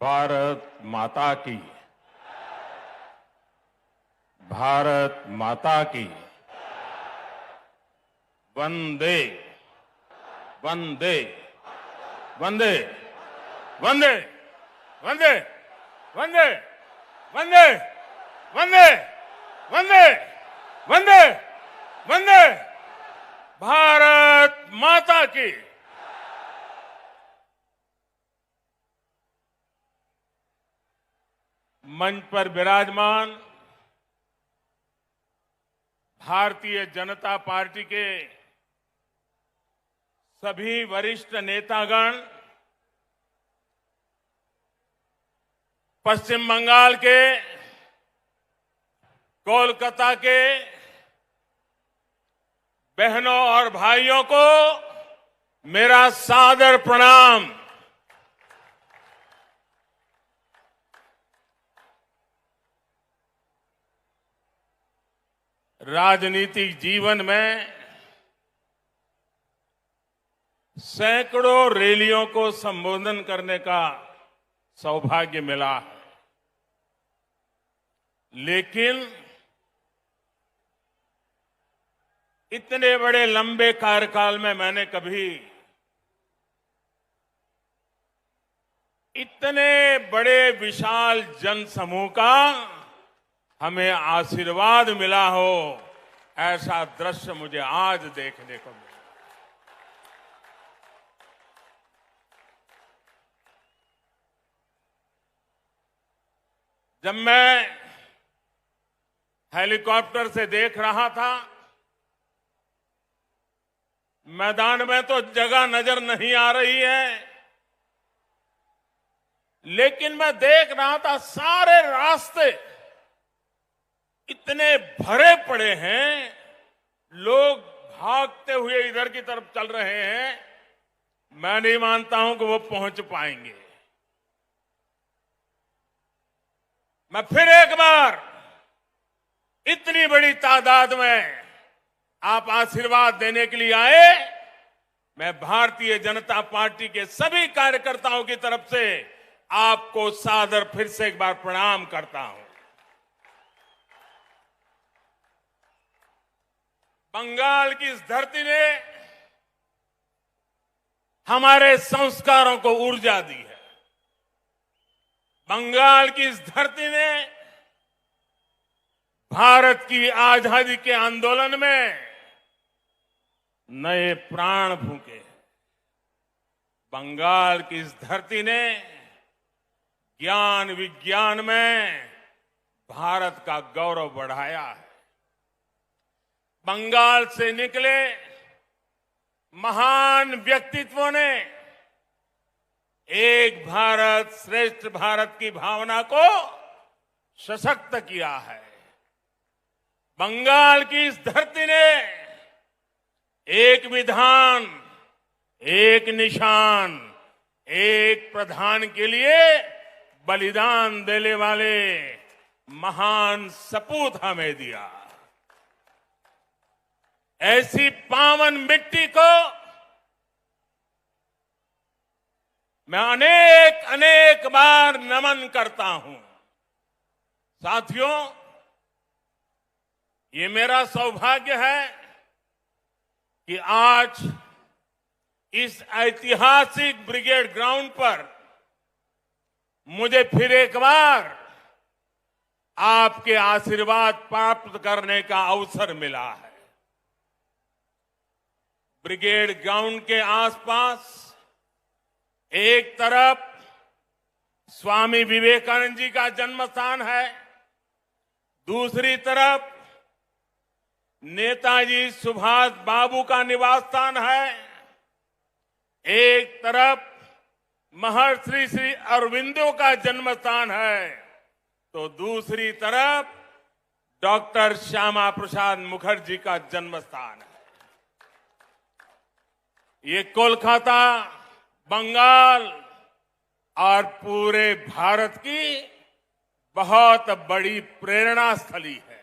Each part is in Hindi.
भारत माता की, भारत माता की। वंदे वंदे वंदे वंदे वंदे वंदे वंदे वंदे वंदे वंदे वंदे भारत माता की। मंच पर विराजमान भारतीय जनता पार्टी के सभी वरिष्ठ नेतागण, पश्चिम बंगाल के, कोलकाता के बहनों और भाइयों को मेरा सादर प्रणाम। राजनीतिक जीवन में सैकड़ों रैलियों को संबोधन करने का सौभाग्य मिला है, लेकिन इतने बड़े लंबे कार्यकाल में मैंने कभी इतने बड़े विशाल जनसमूह का हमें आशीर्वाद मिला हो, ऐसा दृश्य मुझे आज देखने को मिला। जब मैं हेलीकॉप्टर से देख रहा था, मैदान में तो जगह नजर नहीं आ रही है, लेकिन मैं देख रहा था सारे रास्ते इतने भरे पड़े हैं, लोग भागते हुए इधर की तरफ चल रहे हैं। मैं नहीं मानता हूं कि वो पहुंच पाएंगे। मैं फिर एक बार इतनी बड़ी तादाद में आप आशीर्वाद देने के लिए आए, मैं भारतीय जनता पार्टी के सभी कार्यकर्ताओं की तरफ से आपको सादर फिर से एक बार प्रणाम करता हूं। बंगाल की इस धरती ने हमारे संस्कारों को ऊर्जा दी है। बंगाल की इस धरती ने भारत की आजादी के आंदोलन में नए प्राण फूंके हैं। बंगाल की इस धरती ने ज्ञान विज्ञान में भारत का गौरव बढ़ाया है। बंगाल से निकले महान व्यक्तित्वों ने एक भारत श्रेष्ठ भारत की भावना को सशक्त किया है। बंगाल की इस धरती ने एक विधान, एक निशान, एक प्रधान के लिए बलिदान देने वाले महान सपूत हमें दिया। ऐसी पावन मिट्टी को मैं अनेक अनेक बार नमन करता हूं। साथियों, ये मेरा सौभाग्य है कि आज इस ऐतिहासिक ब्रिगेड ग्राउंड पर मुझे फिर एक बार आपके आशीर्वाद प्राप्त करने का अवसर मिला है। ब्रिगेड ग्राउंड के आसपास एक तरफ स्वामी विवेकानंद जी का जन्म स्थान है, दूसरी तरफ नेताजी सुभाष बाबू का निवास स्थान है, एक तरफ महर्षि श्री अरविंदो का जन्म स्थान है, तो दूसरी तरफ डॉक्टर श्यामा प्रसाद मुखर्जी का जन्म स्थान है। ये कोलकाता, बंगाल और पूरे भारत की बहुत बड़ी प्रेरणा स्थली है।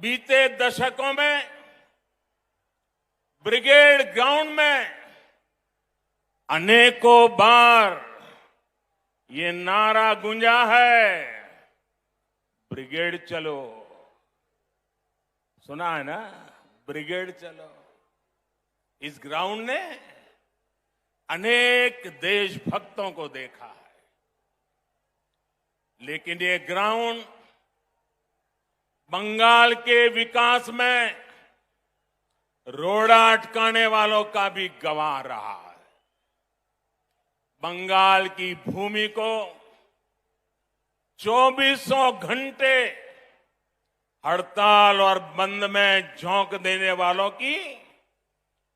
बीते दशकों में ब्रिगेड ग्राउंड में अनेकों बार ये नारा गूंजा है, ब्रिगेड चलो। सुना है ना, ब्रिगेड चलो। इस ग्राउंड ने अनेक देशभक्तों को देखा है, लेकिन ये ग्राउंड बंगाल के विकास में रोड़ा अटकाने वालों का भी गवाह रहा है। बंगाल की भूमि को 2400 घंटे हड़ताल और बंद में झोंक देने वालों की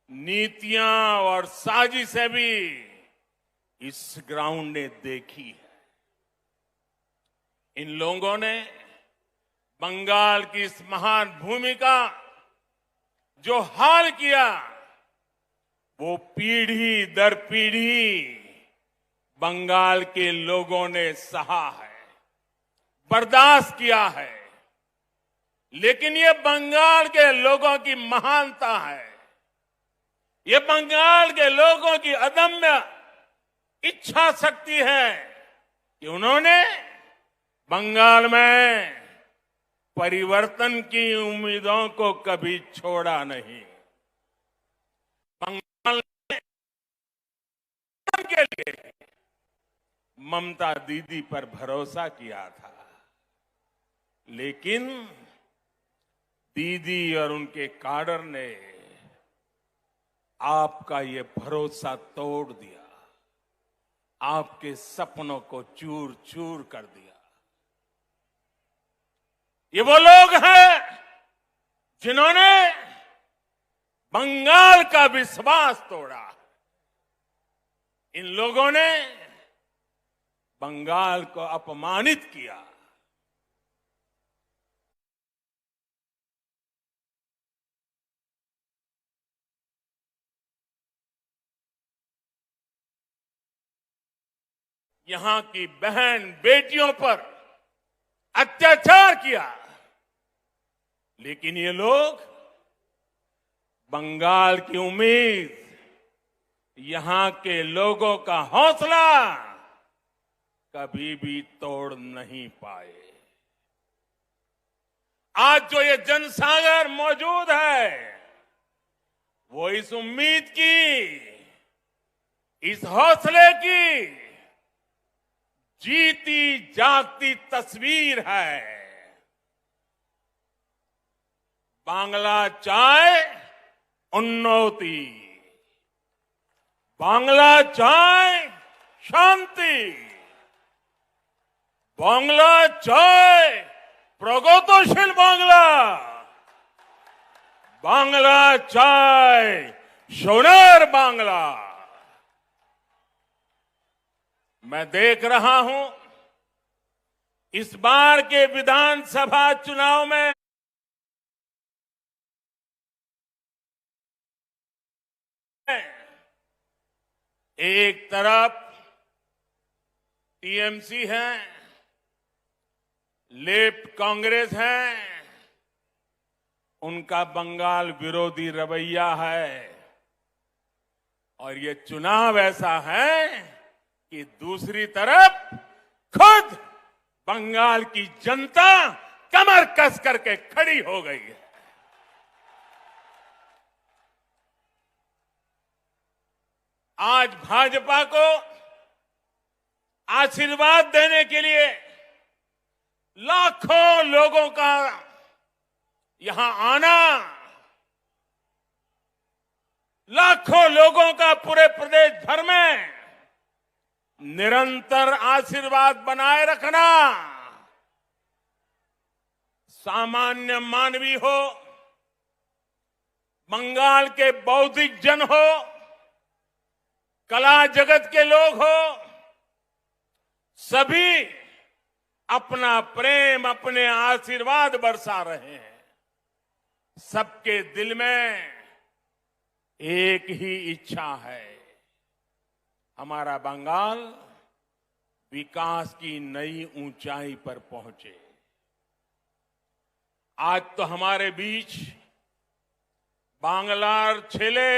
नीतियां और साजिशें भी इस ग्राउंड ने देखी है। इन लोगों ने बंगाल की इस महान भूमि का जो हाल किया, वो पीढ़ी दर पीढ़ी बंगाल के लोगों ने सहा है, बर्दाश्त किया है। लेकिन ये बंगाल के लोगों की महानता है, ये बंगाल के लोगों की अदम्य इच्छा शक्ति है कि उन्होंने बंगाल में परिवर्तन की उम्मीदों को कभी छोड़ा नहीं। बंगाल के लिए ममता दीदी पर भरोसा किया था, लेकिन दीदी और उनके काडर ने आपका ये भरोसा तोड़ दिया, आपके सपनों को चूर चूर कर दिया। ये वो लोग हैं जिन्होंने बंगाल का विश्वास तोड़ा। इन लोगों ने बंगाल को अपमानित किया। यहां की बहन बेटियों पर अत्याचार किया, लेकिन ये लोग बंगाल की उम्मीद, यहां के लोगों का हौसला कभी भी तोड़ नहीं पाए। आज जो ये जनसागर मौजूद है, वो इस उम्मीद की, इस हौसले की जीती जागती तस्वीर है। बांग्ला चाय उन्नति, बांग्ला चाय शांति, बांग्ला चाय प्रगतिशील बांग्ला, बांग्ला चाय सोनार बांग्ला। मैं देख रहा हूं इस बार के विधानसभा चुनाव में एक तरफ टीएमसी है, लेफ्ट कांग्रेस है, उनका बंगाल विरोधी रवैया है, और ये चुनाव ऐसा है कि दूसरी तरफ खुद बंगाल की जनता कमर कस करके खड़ी हो गई है। आज भाजपा को आशीर्वाद देने के लिए लाखों लोगों का यहां आना, लाखों लोगों का पूरे प्रदेश भर में निरंतर आशीर्वाद बनाए रखना, सामान्य मानवी हो, बंगाल के बौद्धिक जन हो, कला जगत के लोग हो, सभी अपना प्रेम, अपने आशीर्वाद बरसा रहे हैं। सबके दिल में एक ही इच्छा है, हमारा बंगाल विकास की नई ऊंचाई पर पहुंचे। आज तो हमारे बीच बांग्लार छेले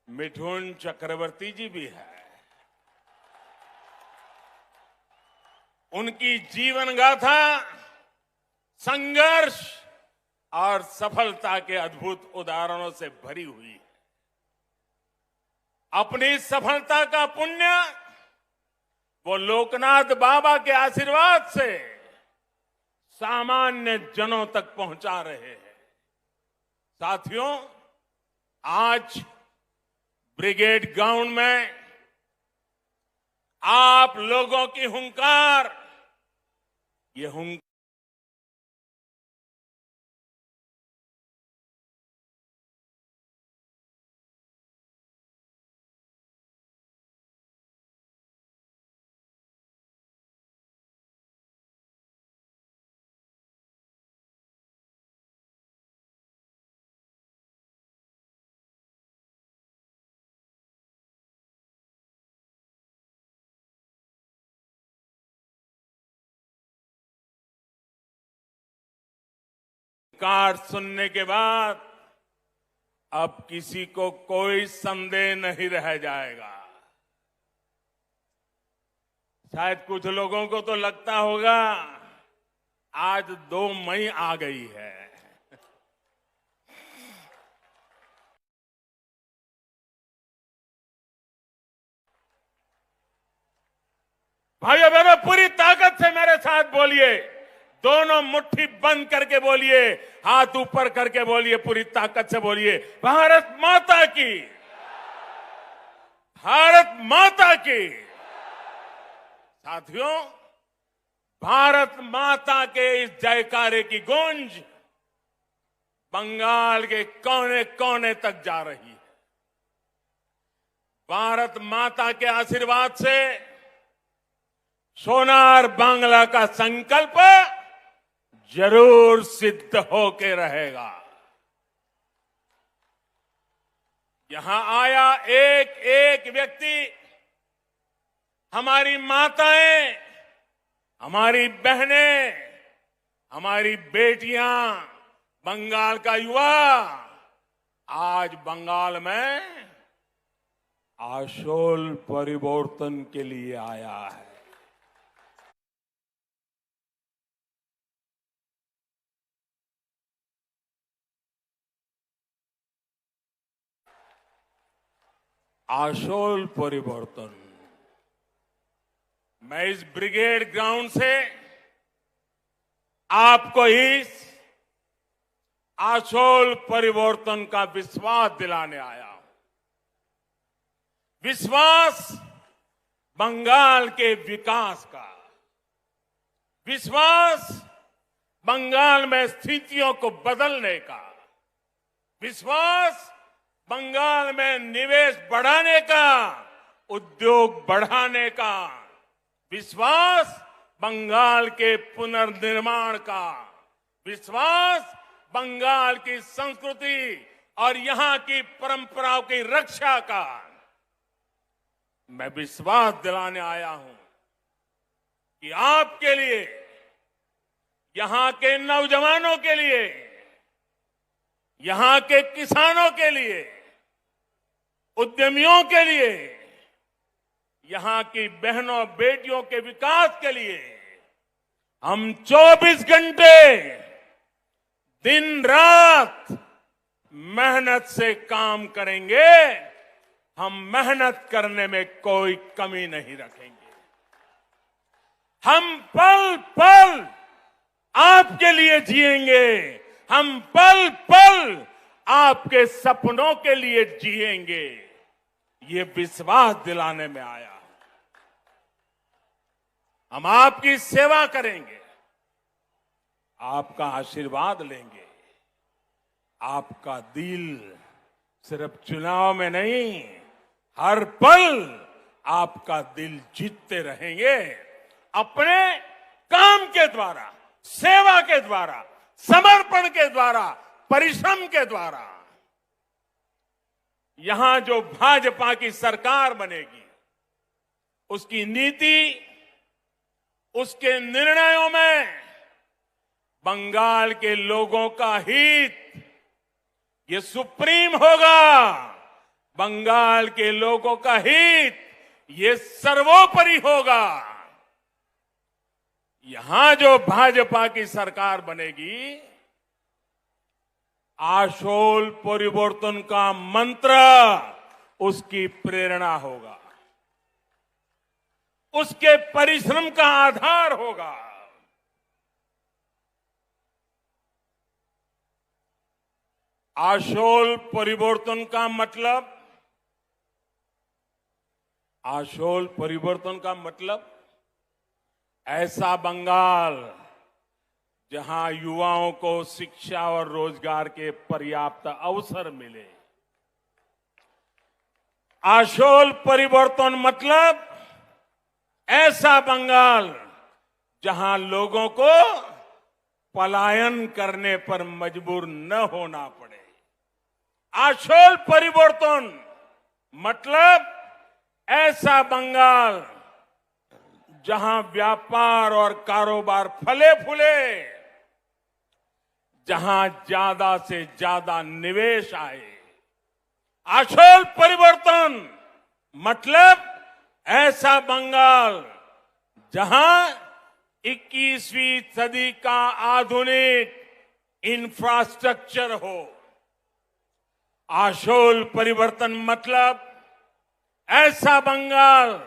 मिठुन चक्रवर्ती जी भी है। उनकी जीवन गाथा संघर्ष और सफलता के अद्भुत उदाहरणों से भरी हुई है। अपनी सफलता का पुण्य वो लोकनाथ बाबा के आशीर्वाद से सामान्य जनों तक पहुंचा रहे हैं। साथियों, आज ब्रिगेड ग्राउंड में आप लोगों की हुंकार, ये हुंकार सुनने के बाद अब किसी को कोई संदेह नहीं रह जाएगा। शायद कुछ लोगों को तो लगता होगा आज 2 मई आ गई है। भाइयों बहनों, पूरी ताकत से मेरे साथ बोलिए, दोनों मुट्ठी बंद करके बोलिए, हाथ ऊपर करके बोलिए, पूरी ताकत से बोलिए, भारत माता की, भारत माता की। साथियों, भारत माता के इस जयकारे की गूंज बंगाल के कोने कोने तक जा रही है। भारत माता के आशीर्वाद से सोनार बांग्ला का संकल्प जरूर सिद्ध होके रहेगा। यहां आया एक एक व्यक्ति, हमारी माताएं, हमारी बहनें, हमारी बेटियां, बंगाल का युवा आज बंगाल में आशोल परिवर्तन के लिए आया है। आशोल परिवर्तन। मैं इस ब्रिगेड ग्राउंड से आपको इस आशोल परिवर्तन का विश्वास दिलाने आया हूं। विश्वास बंगाल के विकास का, विश्वास बंगाल में स्थितियों को बदलने का, विश्वास बंगाल में निवेश बढ़ाने का, उद्योग बढ़ाने का, विश्वास बंगाल के पुनर्निर्माण का, विश्वास बंगाल की संस्कृति और यहां की परंपराओं की रक्षा का। मैं विश्वास दिलाने आया हूं कि आपके लिए, यहां के नौजवानों के लिए, यहां के किसानों के लिए, उद्यमियों के लिए, यहां की बहनों बेटियों के विकास के लिए हम 24 घंटे दिन रात मेहनत से काम करेंगे। हम मेहनत करने में कोई कमी नहीं रखेंगे। हम पल पल आपके लिए जिएंगे। हम पल पल आपके सपनों के लिए जिएंगे। ये विश्वास दिलाने में आया। हम आपकी सेवा करेंगे, आपका आशीर्वाद लेंगे। आपका दिल सिर्फ चुनाव में नहीं, हर पल आपका दिल जीतते रहेंगे। अपने काम के द्वारा, सेवा के द्वारा, समर्पण के द्वारा, परिश्रम के द्वारा। यहां जो भाजपा की सरकार बनेगी, उसकी नीति, उसके निर्णयों में बंगाल के लोगों का हित ये सुप्रीम होगा। बंगाल के लोगों का हित ये सर्वोपरि होगा। यहां जो भाजपा की सरकार बनेगी, आशोल परिवर्तन का मंत्र उसकी प्रेरणा होगा, उसके परिश्रम का आधार होगा। आशोल परिवर्तन का मतलब, आशोल परिवर्तन का मतलब ऐसा बंगाल जहां युवाओं को शिक्षा और रोजगार के पर्याप्त अवसर मिले। आशोल परिवर्तन मतलब ऐसा बंगाल जहां लोगों को पलायन करने पर मजबूर न होना पड़े। आशोल परिवर्तन मतलब ऐसा बंगाल जहां व्यापार और कारोबार फले फूले, जहां ज्यादा से ज्यादा निवेश आए। आशोल परिवर्तन मतलब ऐसा बंगाल जहां 21वीं सदी का आधुनिक इंफ्रास्ट्रक्चर हो। आशोल परिवर्तन मतलब ऐसा बंगाल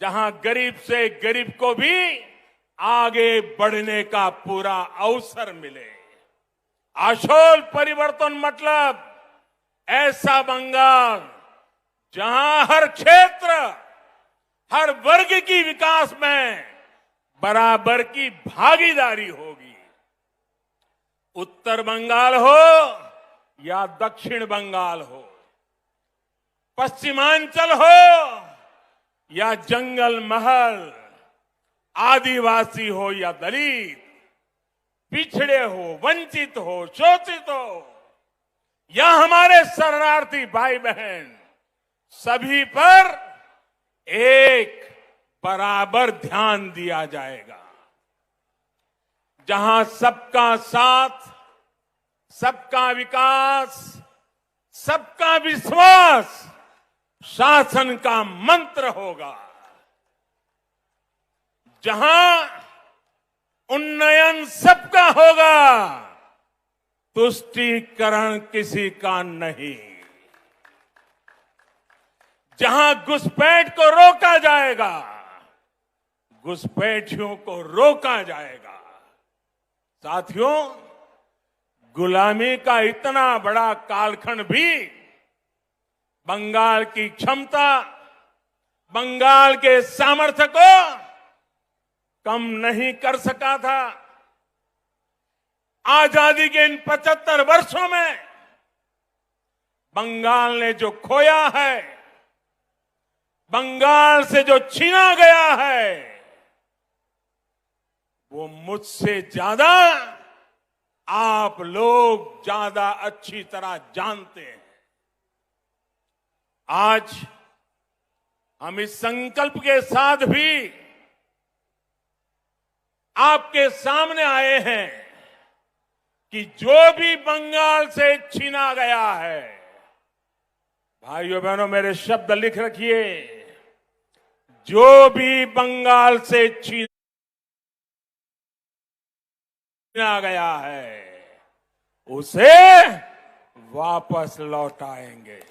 जहां गरीब से गरीब को भी आगे बढ़ने का पूरा अवसर मिले। आशोल परिवर्तन मतलब ऐसा बंगाल जहां हर क्षेत्र, हर वर्ग की विकास में बराबर की भागीदारी होगी। उत्तर बंगाल हो या दक्षिण बंगाल हो, पश्चिमांचल हो या जंगल महल, आदिवासी हो या दलित, पिछड़े हो, वंचित हो, शोषित हो या हमारे शरणार्थी भाई बहन, सभी पर एक बराबर ध्यान दिया जाएगा। जहां सबका साथ, सबका विकास, सबका विश्वास शासन का मंत्र होगा। जहां उन्नयन सबका होगा, तुष्टीकरण किसी का नहीं। जहां घुसपैठ को रोका जाएगा, घुसपैठियों को रोका जाएगा। साथियों, गुलामी का इतना बड़ा कालखंड भी बंगाल की क्षमता, बंगाल के सामर्थ्य को कम नहीं कर सका था। आजादी के इन 75 वर्षों में बंगाल ने जो खोया है, बंगाल से जो छीना गया है, वो मुझसे ज्यादा आप लोग ज्यादा अच्छी तरह जानते हैं। आज हम इस संकल्प के साथ भी आपके सामने आए हैं कि जो भी बंगाल से छीना गया है, भाइयों बहनों मेरे शब्द लिख रखिए, जो भी बंगाल से छीना गया है उसे वापस लौटाएंगे।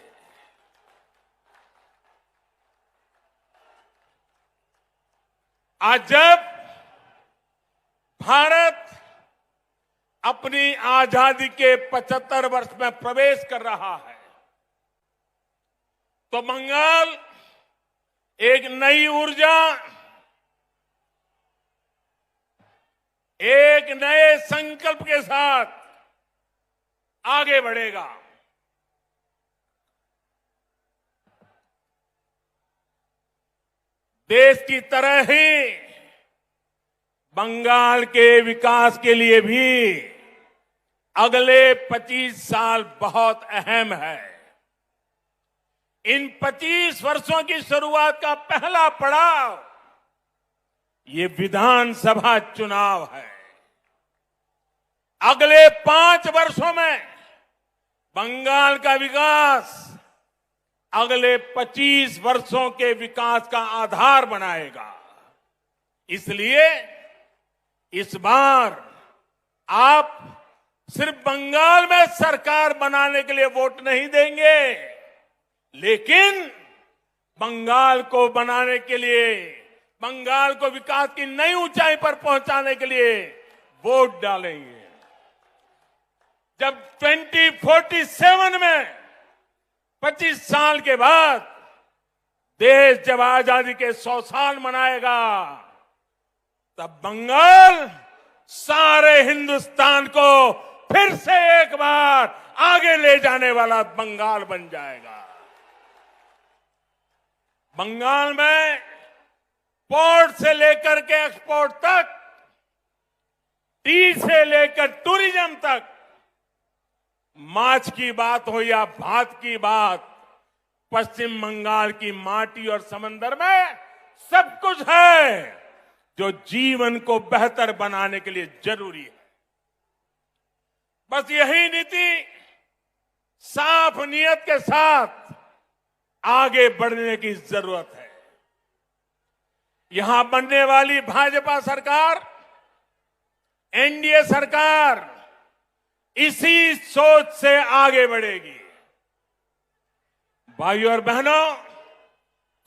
आज जब भारत अपनी आजादी के 75 वर्ष में प्रवेश कर रहा है, तो बंगाल एक नई ऊर्जा, एक नए संकल्प के साथ आगे बढ़ेगा। देश की तरह ही बंगाल के विकास के लिए भी अगले 25 साल बहुत अहम है। इन 25 वर्षों की शुरुआत का पहला पड़ाव ये विधानसभा चुनाव है। अगले 5 वर्षों में बंगाल का विकास अगले 25 वर्षों के विकास का आधार बनाएगा। इसलिए इस बार आप सिर्फ बंगाल में सरकार बनाने के लिए वोट नहीं देंगे, लेकिन बंगाल को बनाने के लिए, बंगाल को विकास की नई ऊंचाई पर पहुंचाने के लिए वोट डालेंगे। जब 2047 में 25 साल के बाद देश जब आजादी के 100 साल मनाएगा, तब बंगाल सारे हिंदुस्तान को फिर से एक बार आगे ले जाने वाला बंगाल बन जाएगा। बंगाल में पोर्ट से लेकर के एक्सपोर्ट तक, टी से लेकर टूरिज्म तक, माछ की बात हो या भात की बात, पश्चिम बंगाल की माटी और समंदर में सब कुछ है जो जीवन को बेहतर बनाने के लिए जरूरी है। बस यही नीति साफ नियत के साथ आगे बढ़ने की जरूरत है। यहां बनने वाली भाजपा सरकार, एनडीए सरकार इसी सोच से आगे बढ़ेगी। भाइयों और बहनों,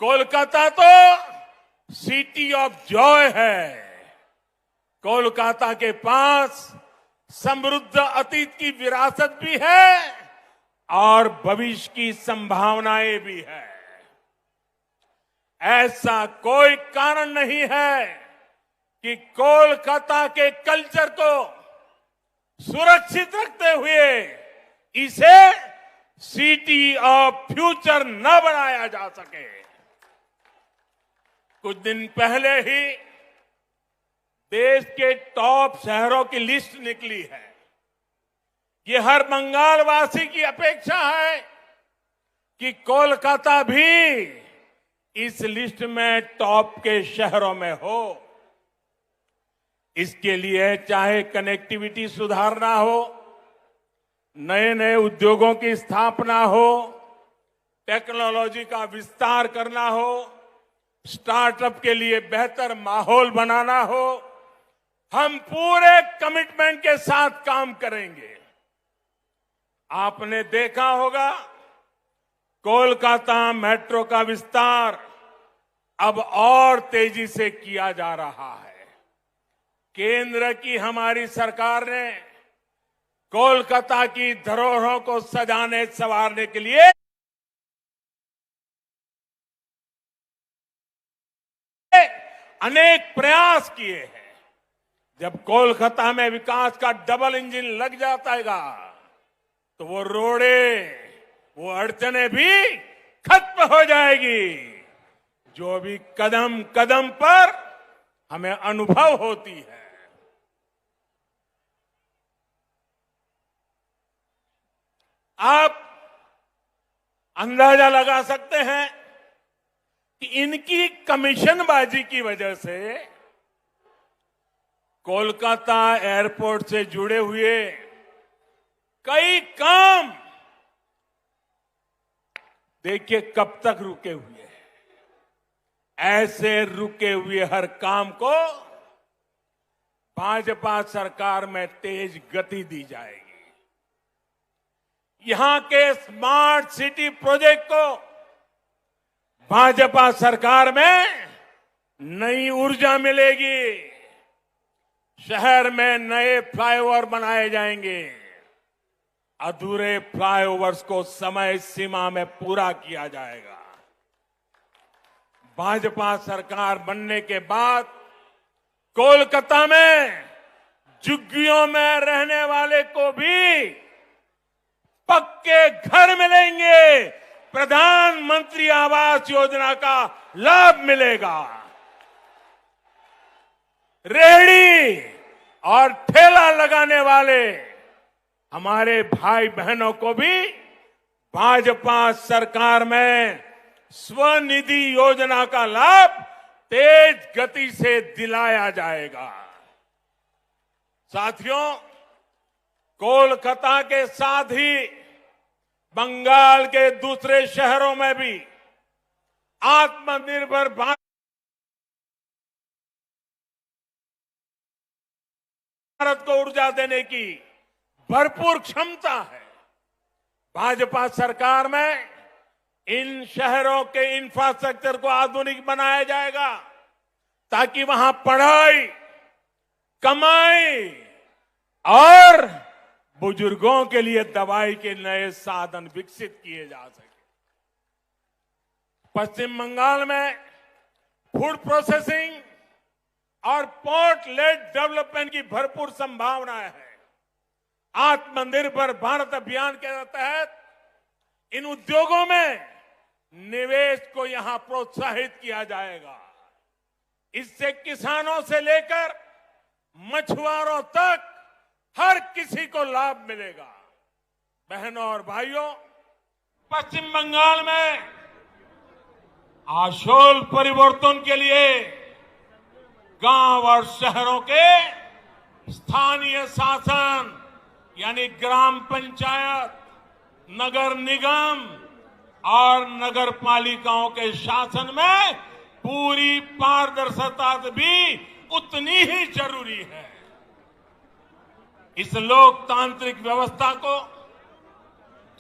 कोलकाता तो सिटी ऑफ जॉय है। कोलकाता के पास समृद्ध अतीत की विरासत भी है और भविष्य की संभावनाएं भी है। ऐसा कोई कारण नहीं है कि कोलकाता के कल्चर को सुरक्षित रखते हुए इसे सिटी ऑफ फ्यूचर न बनाया जा सके। कुछ दिन पहले ही देश के टॉप शहरों की लिस्ट निकली है। ये हर बंगाल वासी की अपेक्षा है कि कोलकाता भी इस लिस्ट में टॉप के शहरों में हो। इसके लिए चाहे कनेक्टिविटी सुधारना हो, नए नए उद्योगों की स्थापना हो, टेक्नोलॉजी का विस्तार करना हो, स्टार्टअप के लिए बेहतर माहौल बनाना हो, हम पूरे कमिटमेंट के साथ काम करेंगे। आपने देखा होगा कोलकाता मेट्रो का विस्तार अब और तेजी से किया जा रहा है। केंद्र की हमारी सरकार ने कोलकाता की धरोहरों को सजाने संवारने के लिए अनेक प्रयास किए हैं। जब कोलकाता में विकास का डबल इंजन लग जाएगा तो वो रोड़े, वो अड़चने भी खत्म हो जाएगी जो भी कदम कदम पर हमें अनुभव होती है। आप अंदाजा लगा सकते हैं कि इनकी कमीशनबाजी की वजह से कोलकाता एयरपोर्ट से जुड़े हुए कई काम देखिए कब तक रुके हुए हैं। ऐसे रुके हुए हर काम को भाजपा सरकार में तेज गति दी जाएगी। यहां के स्मार्ट सिटी प्रोजेक्ट को भाजपा सरकार में नई ऊर्जा मिलेगी। शहर में नए फ्लाईओवर बनाए जाएंगे। अधूरे फ्लाईओवर्स को समय सीमा में पूरा किया जाएगा। भाजपा सरकार बनने के बाद कोलकाता में झुग्गियों में रहने वाले को भी पक्के घर मिलेंगे। प्रधानमंत्री आवास योजना का लाभ मिलेगा। रेहड़ी और ठेला लगाने वाले हमारे भाई बहनों को भी भाजपा सरकार में स्वनिधि योजना का लाभ तेज गति से दिलाया जाएगा। साथियों, कोलकाता के साथ ही बंगाल के दूसरे शहरों में भी आत्मनिर्भर भारत भारत को ऊर्जा देने की भरपूर क्षमता है। भाजपा सरकार में इन शहरों के इंफ्रास्ट्रक्चर को आधुनिक बनाया जाएगा ताकि वहां पढ़ाई, कमाई और बुजुर्गों के लिए दवाई के नए साधन विकसित किए जा सके। पश्चिम बंगाल में फूड प्रोसेसिंग और पोर्ट लेड डेवलपमेंट की भरपूर संभावनाएं है। आत्मनिर्भर भारत अभियान के तहत इन उद्योगों में निवेश को यहां प्रोत्साहित किया जाएगा। इससे किसानों से लेकर मछुआरों तक हर किसी को लाभ मिलेगा। बहनों और भाइयों, पश्चिम बंगाल में आशोल परिवर्तन के लिए गांव और शहरों के स्थानीय शासन यानी ग्राम पंचायत, नगर निगम और नगर पालिकाओं के शासन में पूरी पारदर्शिता भी उतनी ही जरूरी है। इस लोकतांत्रिक व्यवस्था को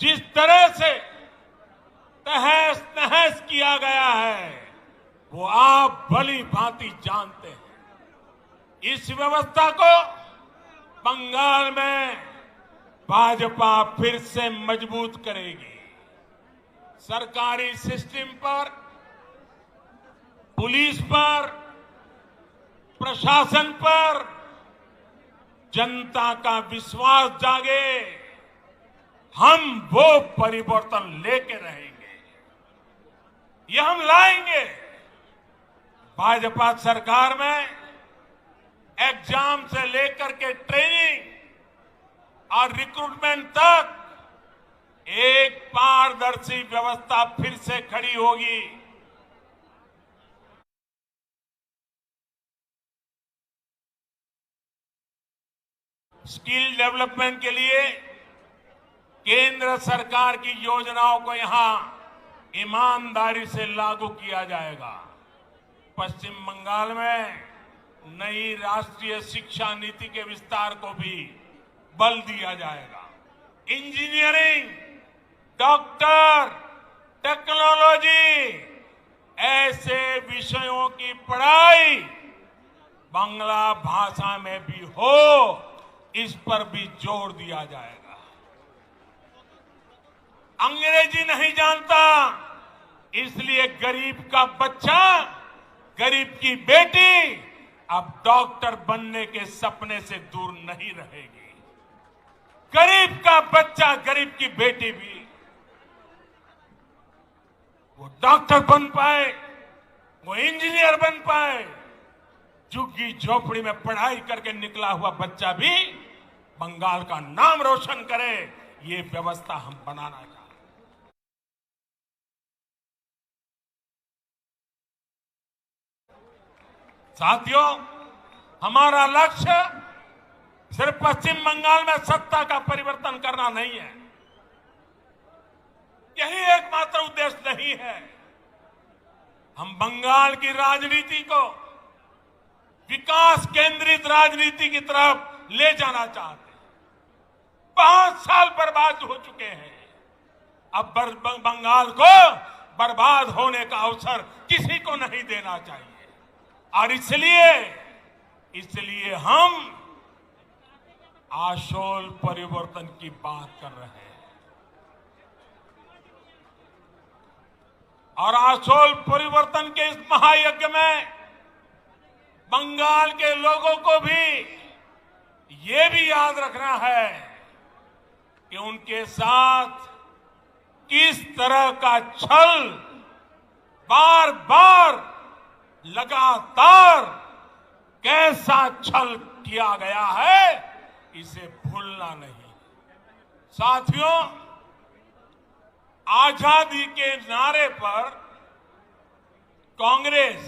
जिस तरह से तहस नहस किया गया है वो आप भली भांति जानते हैं। इस व्यवस्था को बंगाल में भाजपा फिर से मजबूत करेगी। सरकारी सिस्टम पर, पुलिस पर, प्रशासन पर जनता का विश्वास जागे, हम वो परिवर्तन लेके रहेंगे। ये हम लाएंगे। भाजपा सरकार में एग्जाम से लेकर के ट्रेनिंग और रिक्रूटमेंट तक एक पारदर्शी व्यवस्था फिर से खड़ी होगी। स्किल डेवलपमेंट के लिए केंद्र सरकार की योजनाओं को यहां ईमानदारी से लागू किया जाएगा। पश्चिम बंगाल में नई राष्ट्रीय शिक्षा नीति के विस्तार को भी बल दिया जाएगा। इंजीनियरिंग, डॉक्टर, टेक्नोलॉजी ऐसे विषयों की पढ़ाई बांग्ला भाषा में भी हो, इस पर भी जोर दिया जाएगा। अंग्रेजी नहीं जानता, इसलिए गरीब का बच्चा, गरीब की बेटी अब डॉक्टर बनने के सपने से दूर नहीं रहेगी। गरीब का बच्चा, गरीब की बेटी भी वो डॉक्टर बन पाए, वो इंजीनियर बन पाए। झुग्गी झोपड़ी में पढ़ाई करके निकला हुआ बच्चा भी बंगाल का नाम रोशन करे, ये व्यवस्था हम बनाना चाहते हैं। साथियों, हमारा लक्ष्य सिर्फ पश्चिम बंगाल में सत्ता का परिवर्तन करना नहीं है। यही एकमात्र उद्देश्य नहीं है। हम बंगाल की राजनीति को विकास केंद्रित राजनीति की तरफ ले जाना चाहते हैं। 5 साल बर्बाद हो चुके हैं। अब बंगाल को बर्बाद होने का अवसर किसी को नहीं देना चाहिए और इसलिए हम आशोल परिवर्तन की बात कर रहे हैं। और आशोल परिवर्तन के इस महायज्ञ में बंगाल के लोगों को भी ये भी याद रखना है कि उनके साथ किस तरह का छल बार बार लगातार कैसा छल किया गया है, इसे भूलना नहीं। साथियों, आजादी के नारे पर कांग्रेस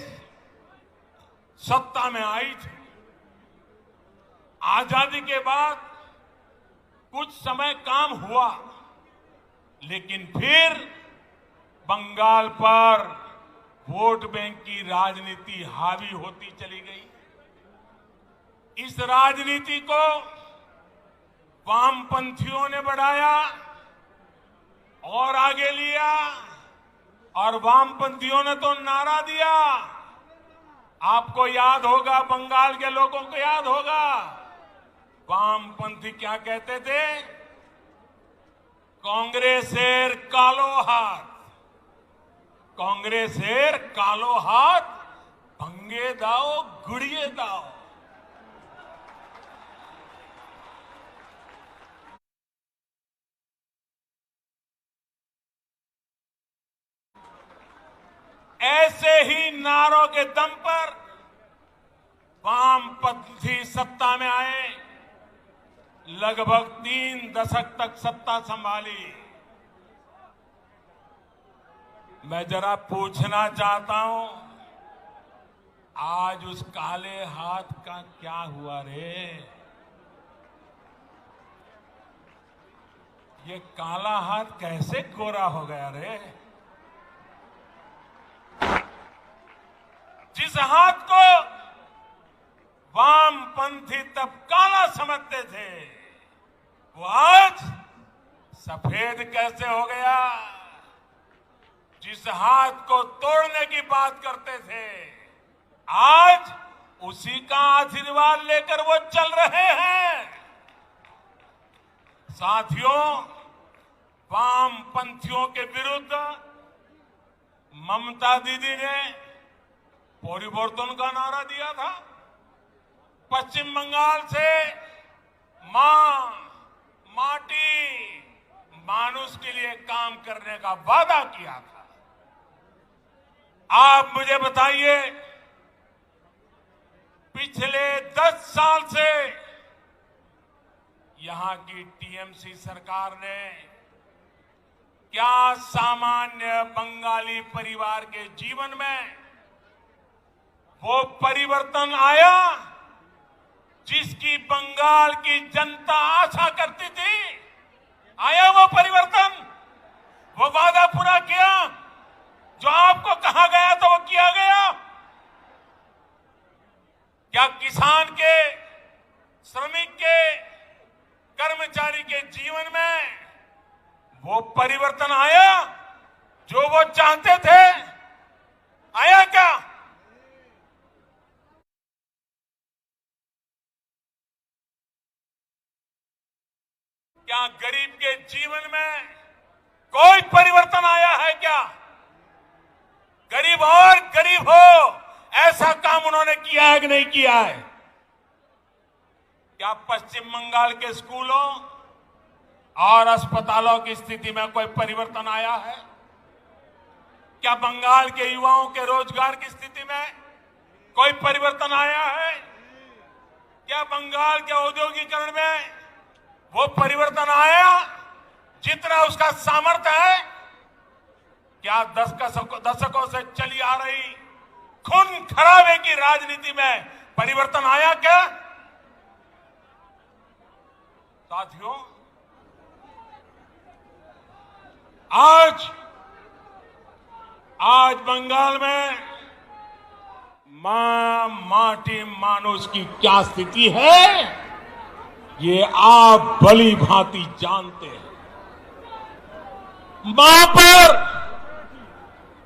सत्ता में आई थी। आजादी के बाद कुछ समय काम हुआ, लेकिन फिर बंगाल पर वोट बैंक की राजनीति हावी होती चली गई। इस राजनीति को वामपंथियों ने बढ़ाया और आगे लिया और वामपंथियों ने तो नारा दिया। आपको याद होगा, बंगाल के लोगों को याद होगा, वामपंथी क्या कहते थे? कांग्रेसेर कालो हाथ, कांग्रेसेर कालो हाथ भंगे दाओ गुड़िए दाओ। ऐसे ही नारों के दम पर वामपंथी सत्ता में आए, लगभग 3 दशक तक सत्ता संभाली। मैं जरा पूछना चाहता हूं, आज उस काले हाथ का क्या हुआ रे? ये काला हाथ कैसे गोरा हो गया रे? जिस हाथ को वामपंथी तब काला समझते थे, वो आज सफेद कैसे हो गया? जिस हाथ को तोड़ने की बात करते थे, आज उसी का आशीर्वाद लेकर वो चल रहे हैं। साथियों, वामपंथियों के विरुद्ध ममता दीदी ने परिवर्तन का नारा दिया था। पश्चिम बंगाल से मां, माटी, मानुष के लिए काम करने का वादा किया था। आप मुझे बताइए, पिछले 10 साल से यहां की टीएमसी सरकार ने क्या सामान्य बंगाली परिवार के जीवन में वो परिवर्तन आया जिसकी बंगाल की जनता आशा करती थी? आया वो परिवर्तन? वो वादा पूरा किया? जो आपको कहा गया तो वो किया गया? क्या किसान के, श्रमिक के, कर्मचारी के जीवन में वो परिवर्तन आया जो वो चाहते थे? आया क्या? क्या गरीब के जीवन में कोई परिवर्तन आया है क्या? गरीब और गरीब हो, ऐसा काम उन्होंने किया है कि नहीं किया है? क्या पश्चिम बंगाल के स्कूलों और अस्पतालों की स्थिति में कोई परिवर्तन आया है? क्या बंगाल के युवाओं के रोजगार की स्थिति में कोई परिवर्तन आया है? क्या बंगाल के औद्योगिकरण में वो परिवर्तन आया जितना उसका सामर्थ्य है? क्या दशकों से चली आ रही खून खराबे की राजनीति में परिवर्तन आया क्या? साथियों, आज बंगाल में मां, माटी, मानुष की क्या स्थिति है, ये आप भली भांति जानते हैं।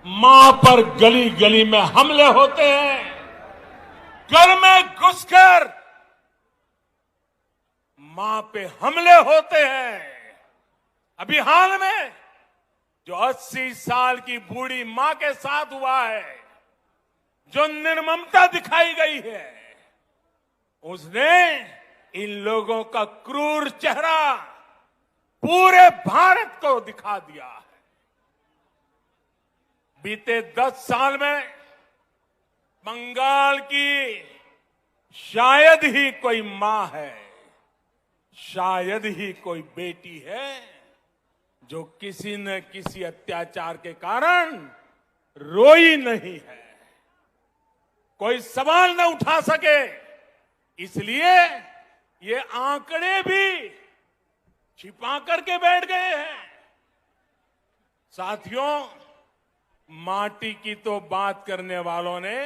मां पर गली गली में हमले होते हैं, घर में घुसकर मां पे हमले होते हैं। अभी हाल में जो 80 साल की बूढ़ी मां के साथ हुआ है, जो निर्ममता दिखाई गई है, उसने इन लोगों का क्रूर चेहरा पूरे भारत को दिखा दिया है। बीते 10 साल में बंगाल की शायद ही कोई मां है, शायद ही कोई बेटी है जो किसी न किसी अत्याचार के कारण रोई नहीं है, कोई सवाल न उठा सके। इसलिए ये आंकड़े भी छिपा करके बैठ गए हैं। साथियों, माटी की तो बात करने वालों ने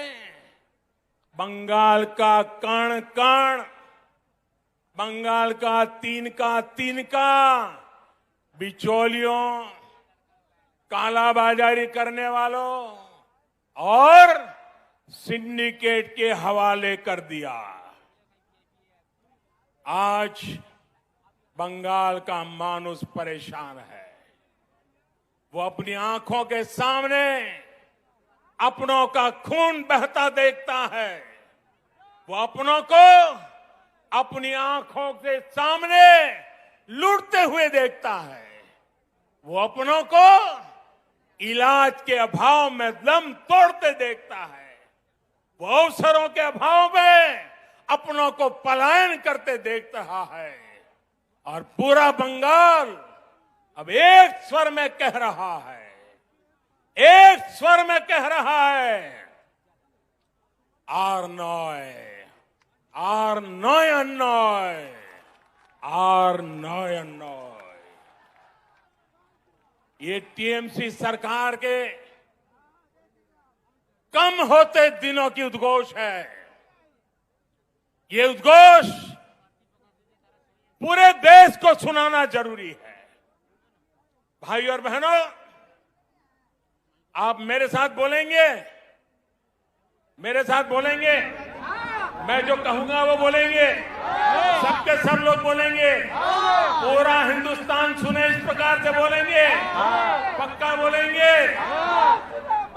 बंगाल का कण कण बंगाल का तिनका बिचौलियों, कालाबाजारी करने वालों और सिंडिकेट के हवाले कर दिया। आज बंगाल का मानुष परेशान है। वो अपनी आंखों के सामने अपनों का खून बहता देखता है। वो अपनों को अपनी आंखों के सामने लूटते हुए देखता है। वो अपनों को इलाज के अभाव में दम तोड़ते देखता है। वो अवसरों के अभाव में अपनों को पलायन करते देख रहा है। और पूरा बंगाल अब एक स्वर में कह रहा है, एक स्वर में कह रहा है, आर नॉय, आर नॉय नॉय, आर नॉय नॉय। ये टीएमसी सरकार के कम होते दिनों की उद्घोष है। ये उद्घोष पूरे देश को सुनाना जरूरी है। भाई और बहनों, आप मेरे साथ बोलेंगे, मेरे साथ बोलेंगे। मैं जो कहूंगा वो बोलेंगे, सबके सब लोग बोलेंगे, पूरा हिंदुस्तान सुने इस प्रकार से बोलेंगे, पक्का बोलेंगे।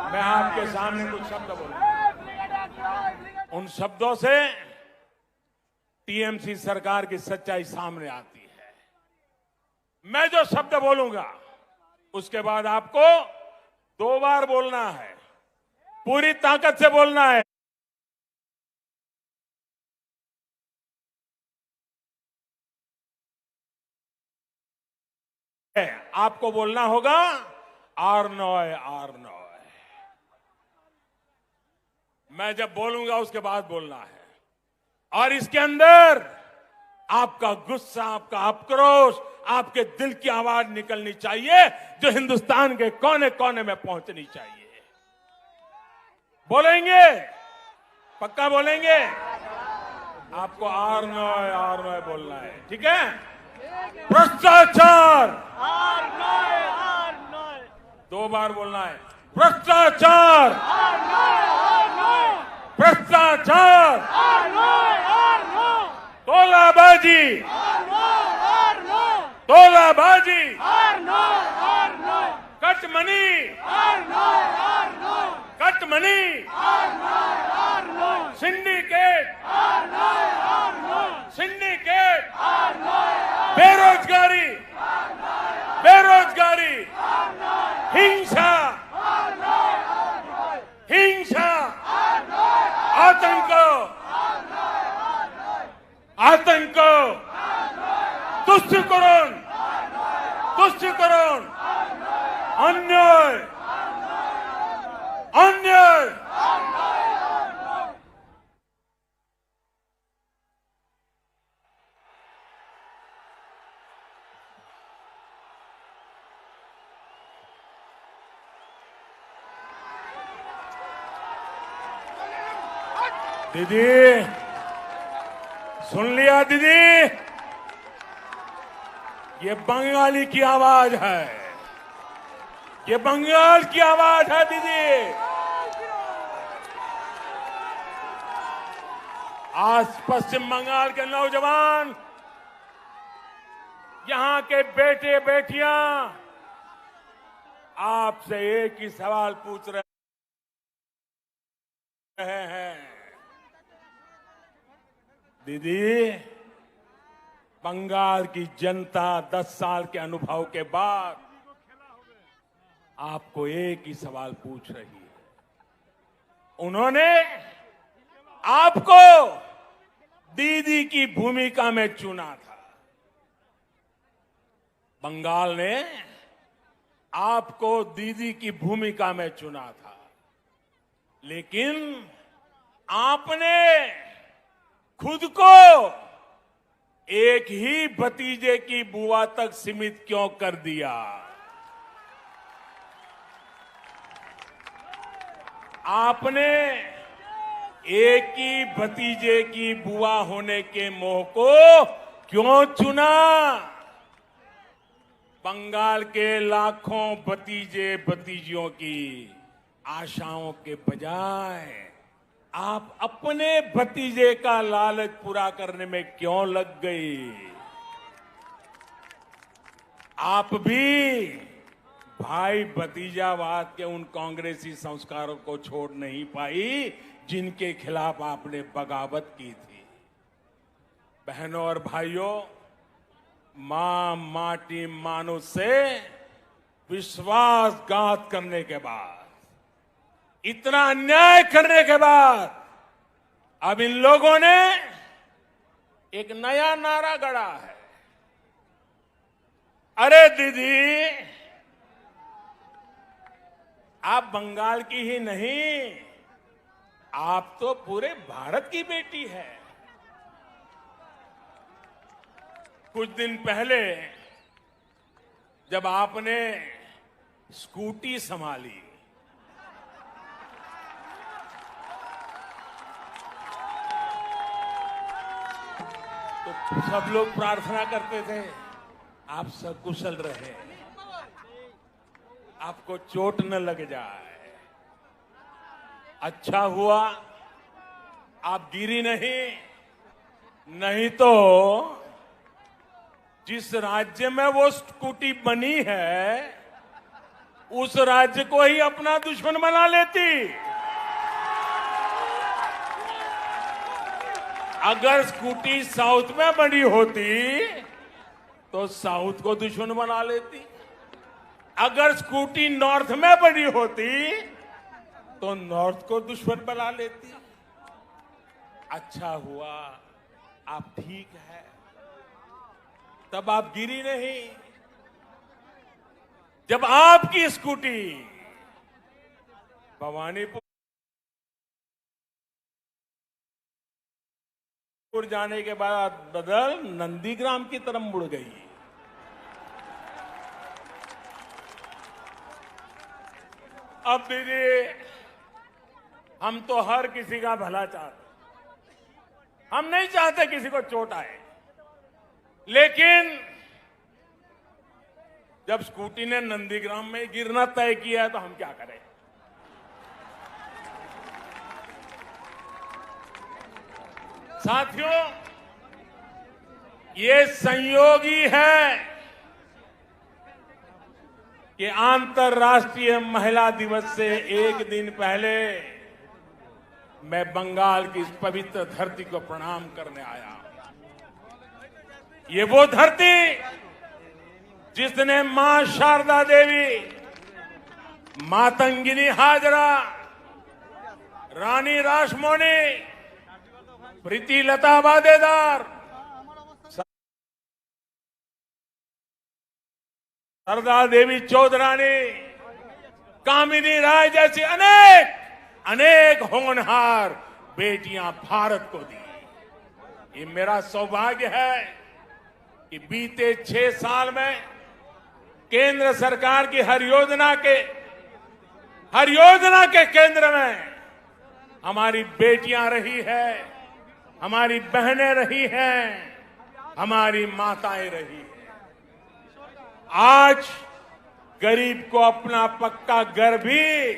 मैं आपके सामने कुछ शब्द बोलूंगा, उन शब्दों से टीएमसी सरकार की सच्चाई सामने आती है। मैं जो शब्द बोलूंगा उसके बाद आपको 2 बार बोलना है, पूरी ताकत से बोलना है। आपको बोलना होगा आर नॉय, आर नॉय। मैं जब बोलूंगा उसके बाद बोलना है। और इसके अंदर आपका गुस्सा, आपका आक्रोश, आपके दिल की आवाज निकलनी चाहिए, जो हिंदुस्तान के कोने कोने में पहुंचनी चाहिए। बोलेंगे, पक्का बोलेंगे। आपको आर नॉय बोलना है, ठीक है। भ्रष्टाचार, 2 बार बोलना है। भ्रष्टाचार, भ्रष्टाचार, तोलाबाजी, तोलाबाजी, कटमनी, कटमनी, सिंडिकेट, सिंडिकेट, बेरोजगारी, बेरोजगारी, हिंसा, हिंसा, आतंक, आतंक, तुष्टिकरण, तुष्टिकरण, अन्याय, अन्याय। दीदी, सुन लिया दीदी? ये बंगाली की आवाज है, ये बंगाल की आवाज है दीदी। आज पश्चिम बंगाल के नौजवान, यहां के बेटे बेटियां आपसे एक ही सवाल पूछ रहे हैं। दीदी, बंगाल की जनता 10 साल के अनुभव के बाद आपको एक ही सवाल पूछ रही है। उन्होंने आपको दीदी की भूमिका में चुना था। बंगाल ने आपको दीदी की भूमिका में चुना था, लेकिन आपने खुद को एक ही भतीजे की बुआ तक सीमित क्यों कर दिया? आपने एक ही भतीजे की बुआ होने के मोह को क्यों चुना? बंगाल के लाखों भतीजे भतीजियों की आशाओं के बजाय आप अपने भतीजे का लालच पूरा करने में क्यों लग गई? आप भी भाई भतीजावाद के उन कांग्रेसी संस्कारों को छोड़ नहीं पाई जिनके खिलाफ आपने बगावत की थी। बहनों और भाइयों, मां माटी मानुष से विश्वासघात करने के बाद, इतना अन्याय करने के बाद अब इन लोगों ने एक नया नारा गढ़ा है। अरे दीदी, आप बंगाल की ही नहीं, आप तो पूरे भारत की बेटी है। कुछ दिन पहले जब आपने स्कूटी संभाली, तो सब लोग प्रार्थना करते थे आप सकुशल रहे, आपको चोट न लग जाए। अच्छा हुआ आप गिरी नहीं तो जिस राज्य में वो स्कूटी बनी है उस राज्य को ही अपना दुश्मन बना लेती। अगर स्कूटी साउथ में बनी होती तो साउथ को दुश्मन बना लेती, अगर स्कूटी नॉर्थ में बनी होती तो नॉर्थ को दुश्मन बना लेती। अच्छा हुआ आप ठीक है, तब आप गिरी नहीं। जब आपकी स्कूटी भवानीपुर जाने के बाद बदल नंदीग्राम की तरफ मुड़ गई, अब दीदी हम तो हर किसी का भला चाहते, हम नहीं चाहते किसी को चोट आए, लेकिन जब स्कूटी ने नंदीग्राम में गिरना तय किया है तो हम क्या करें? साथियों, ये संयोगी है कि अंतर्राष्ट्रीय महिला दिवस से एक दिन पहले मैं बंगाल की इस पवित्र धरती को प्रणाम करने आया। ये वो धरती जिसने मां शारदा देवी, मातंगिनी हाजरा, रानी रासमोनी, प्रीति लता वादेदार, सरदा देवी चौधरानी, कामिनी राय जैसी अनेक होनहार बेटियां भारत को दी। ये मेरा सौभाग्य है कि बीते 6 साल में केंद्र सरकार की हर योजना के केंद्र में हमारी बेटियां रही है, हमारी बहनें रही हैं, हमारी माताएं रही हैं। आज गरीब को अपना पक्का घर भी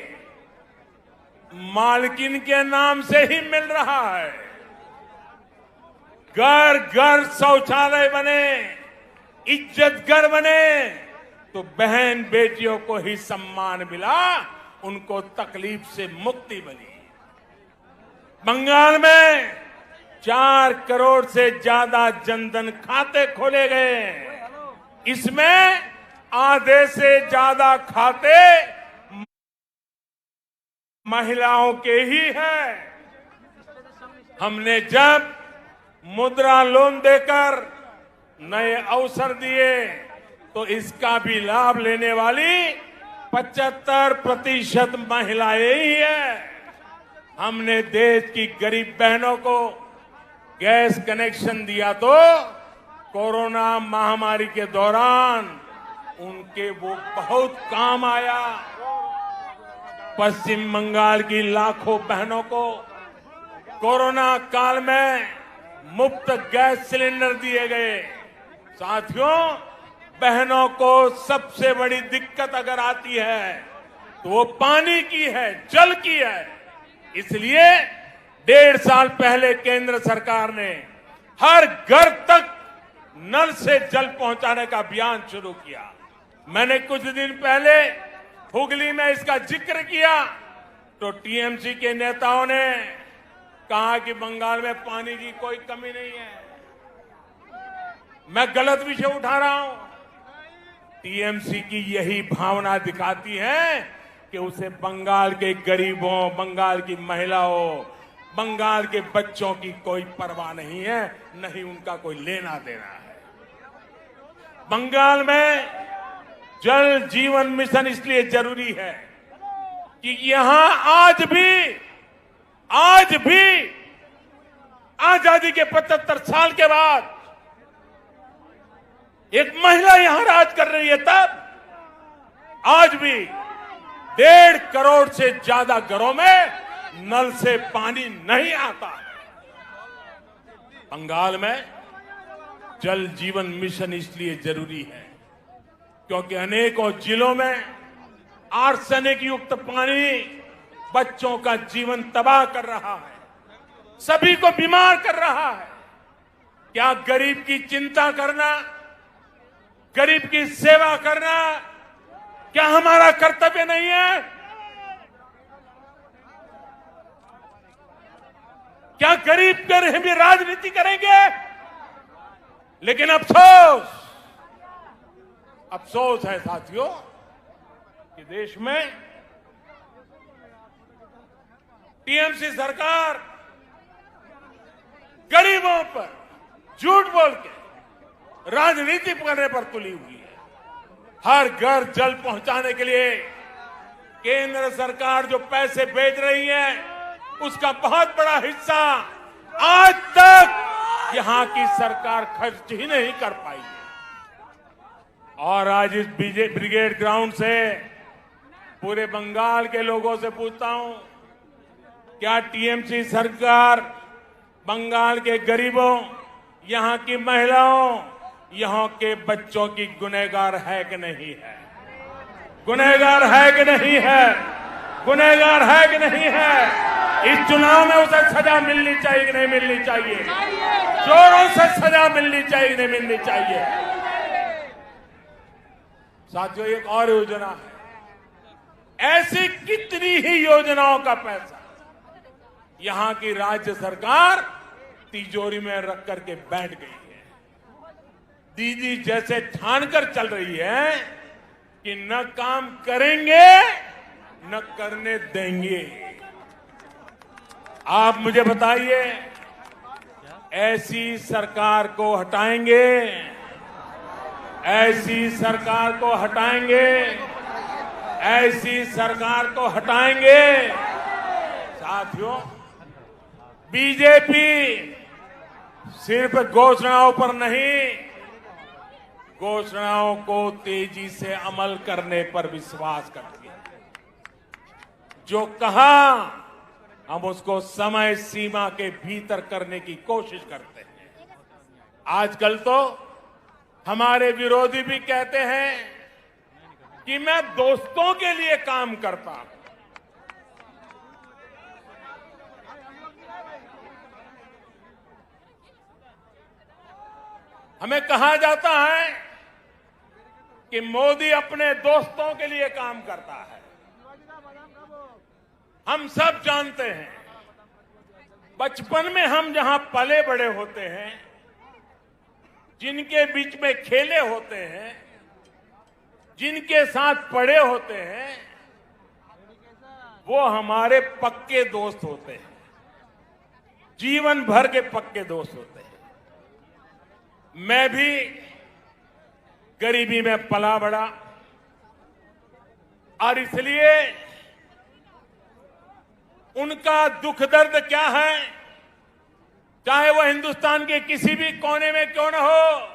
मालकिन के नाम से ही मिल रहा है। घर घर शौचालय बने, इज्जत घर बने तो बहन बेटियों को ही सम्मान मिला, उनको तकलीफ से मुक्ति मिली। बंगाल में 4 करोड़ से ज्यादा जनधन खाते खोले गए, इसमें आधे से ज्यादा खाते महिलाओं के ही हैं। हमने जब मुद्रा लोन देकर नए अवसर दिए तो इसका भी लाभ लेने वाली 75% महिलाएं ही हैं। हमने देश की गरीब बहनों को गैस कनेक्शन दिया तो कोरोना महामारी के दौरान उनके वो बहुत काम आया। पश्चिम बंगाल की लाखों बहनों को कोरोना काल में मुफ्त गैस सिलेंडर दिए गए। साथियों, बहनों को सबसे बड़ी दिक्कत अगर आती है तो वो पानी की है, जल की है। इसलिए 1.5 साल पहले केंद्र सरकार ने हर घर तक नल से जल पहुंचाने का अभियान शुरू किया। मैंने कुछ दिन पहले हुगली में इसका जिक्र किया तो टीएमसी के नेताओं ने कहा कि बंगाल में पानी की कोई कमी नहीं है। मैं गलत विषय उठा रहा हूं। टीएमसी की यही भावना दिखाती है कि उसे बंगाल के गरीबों, बंगाल की महिलाओं, बंगाल के बच्चों की कोई परवाह नहीं है, नहीं उनका कोई लेना देना है। बंगाल में जल जीवन मिशन इसलिए जरूरी है कि यहां आज भी आजादी के 75 साल के बाद एक महिला यहां राज कर रही है। तब आज भी 1.5 करोड़ से ज्यादा घरों में नल से पानी नहीं आता। बंगाल में जल जीवन मिशन इसलिए जरूरी है क्योंकि अनेकों जिलों में आर्सेनिक युक्त पानी बच्चों का जीवन तबाह कर रहा है, सभी को बीमार कर रहा है। क्या गरीब की चिंता करना, गरीब की सेवा करना क्या हमारा कर्तव्य नहीं है? क्या गरीब कर हम भी राजनीति करेंगे? लेकिन अफसोस है साथियों कि देश में टीएमसी सरकार गरीबों पर झूठ बोल के राजनीति करने पर तुली हुई है। हर घर जल पहुंचाने के लिए केंद्र सरकार जो पैसे भेज रही है उसका बहुत बड़ा हिस्सा आज तक यहां की सरकार खर्च ही नहीं कर पाई है। और आज इस ब्रिगेड ग्राउंड से पूरे बंगाल के लोगों से पूछता हूं, क्या टीएमसी सरकार बंगाल के गरीबों, यहां की महिलाओं, यहां के बच्चों की गुनहगार है कि नहीं है? गुनहगार है कि नहीं है? गुनहगार है कि नहीं है? इस चुनाव में उसे सजा मिलनी चाहिए कि नहीं मिलनी चाहिए? जोरों से सजा मिलनी चाहिए कि नहीं मिलनी चाहिए? साथियों, एक और योजना है। ऐसी कितनी ही योजनाओं का पैसा यहां की राज्य सरकार तिजोरी में रख करके बैठ गई है। दीदी जैसे ठान कर चल रही है कि न काम करेंगे न करने देंगे। आप मुझे बताइए, ऐसी सरकार को हटाएंगे? ऐसी सरकार को हटाएंगे? ऐसी सरकार को हटाएंगे? साथियों, बीजेपी सिर्फ घोषणाओं पर नहीं, घोषणाओं को तेजी से अमल करने पर विश्वास करती है। जो कहा हम उसको समय सीमा के भीतर करने की कोशिश करते हैं। आजकल तो हमारे विरोधी भी कहते हैं कि मैं दोस्तों के लिए काम करता हूं। हमें कहा जाता है कि मोदी अपने दोस्तों के लिए काम करता है। हम सब जानते हैं, बचपन में हम जहां पले बड़े होते हैं, जिनके बीच में खेले होते हैं, जिनके साथ पढ़े होते हैं, वो हमारे पक्के दोस्त होते हैं, जीवन भर के पक्के दोस्त होते हैं। मैं भी गरीबी में पला बड़ा और इसलिए उनका दुख दर्द क्या है, चाहे वो हिंदुस्तान के किसी भी कोने में क्यों न हो,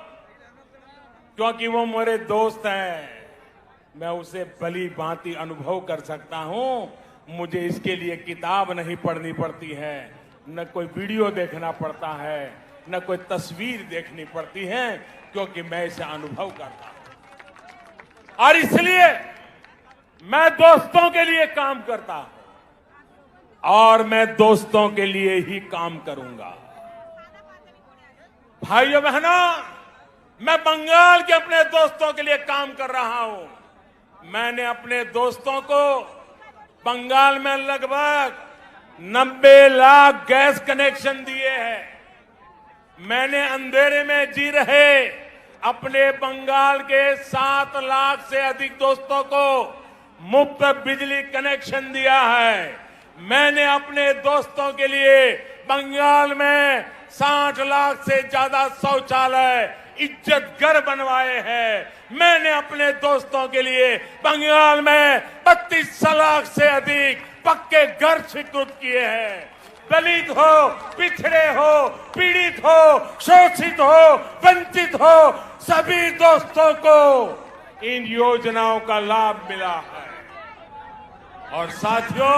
क्योंकि वो मेरे दोस्त हैं, मैं उसे भली भांति अनुभव कर सकता हूं। मुझे इसके लिए किताब नहीं पढ़नी पड़ती है, न कोई वीडियो देखना पड़ता है, न कोई तस्वीर देखनी पड़ती है, क्योंकि मैं इसे अनुभव करता हूं। और इसलिए मैं दोस्तों के लिए काम करता हूं और मैं दोस्तों के लिए ही काम करूंगा। भाइयों बहनों, मैं बंगाल के अपने दोस्तों के लिए काम कर रहा हूं। मैंने अपने दोस्तों को बंगाल में लगभग 90 लाख गैस कनेक्शन दिए हैं। मैंने अंधेरे में जी रहे अपने बंगाल के 7 लाख से अधिक दोस्तों को मुफ्त बिजली कनेक्शन दिया है। मैंने अपने दोस्तों के लिए बंगाल में 60 लाख से ज्यादा शौचालय इज्जत घर बनवाए हैं। मैंने अपने दोस्तों के लिए बंगाल में 32 लाख से अधिक पक्के घर स्वीकृत किए हैं। दलित हो, पिछड़े हो, पीड़ित हो, शोषित हो, वंचित हो, सभी दोस्तों को इन योजनाओं का लाभ मिला है। और साथियों,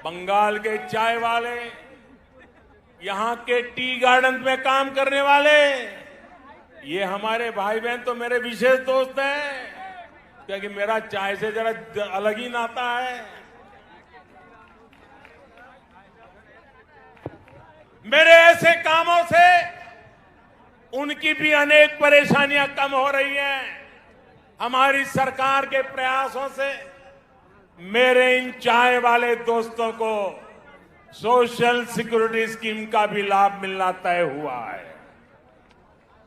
बंगाल के चाय वाले, यहां के टी गार्डन में काम करने वाले, ये हमारे भाई बहन तो मेरे विशेष दोस्त हैं, क्योंकि मेरा चाय से जरा अलग ही नाता है। मेरे ऐसे कामों से उनकी भी अनेक परेशानियां कम हो रही हैं। हमारी सरकार के प्रयासों से मेरे इन चाय वाले दोस्तों को सोशल सिक्योरिटी स्कीम का भी लाभ मिलना तय हुआ है।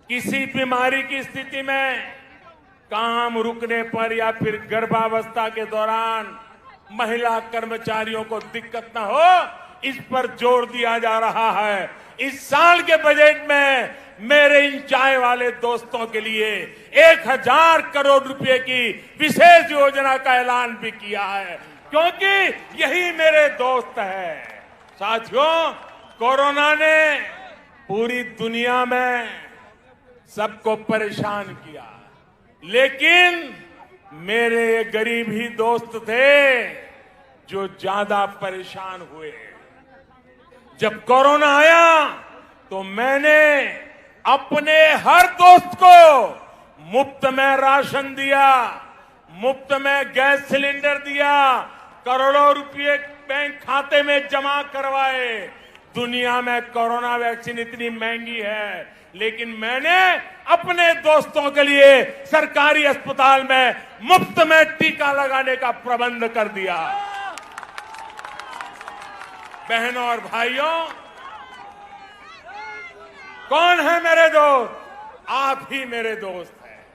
किसी बीमारी की स्थिति में काम रुकने पर या फिर गर्भावस्था के दौरान महिला कर्मचारियों को दिक्कत न हो, इस पर जोर दिया जा रहा है। इस साल के बजट में मेरे इन चाय वाले दोस्तों के लिए 1000 करोड़ रुपए की विशेष योजना का ऐलान भी किया है, क्योंकि यही मेरे दोस्त हैं। साथियों, कोरोना ने पूरी दुनिया में सबको परेशान किया, लेकिन मेरे ये गरीब ही दोस्त थे जो ज्यादा परेशान हुए। जब कोरोना आया तो मैंने अपने हर दोस्त को मुफ्त में राशन दिया, मुफ्त में गैस सिलेंडर दिया, करोड़ों रुपए बैंक खाते में जमा करवाए। दुनिया में कोरोना वैक्सीन इतनी महंगी है, लेकिन मैंने अपने दोस्तों के लिए सरकारी अस्पताल में मुफ्त में टीका लगाने का प्रबंध कर दिया। बहनों और भाइयों, कौन है मेरे दोस्त? आप ही मेरे दोस्त हैं।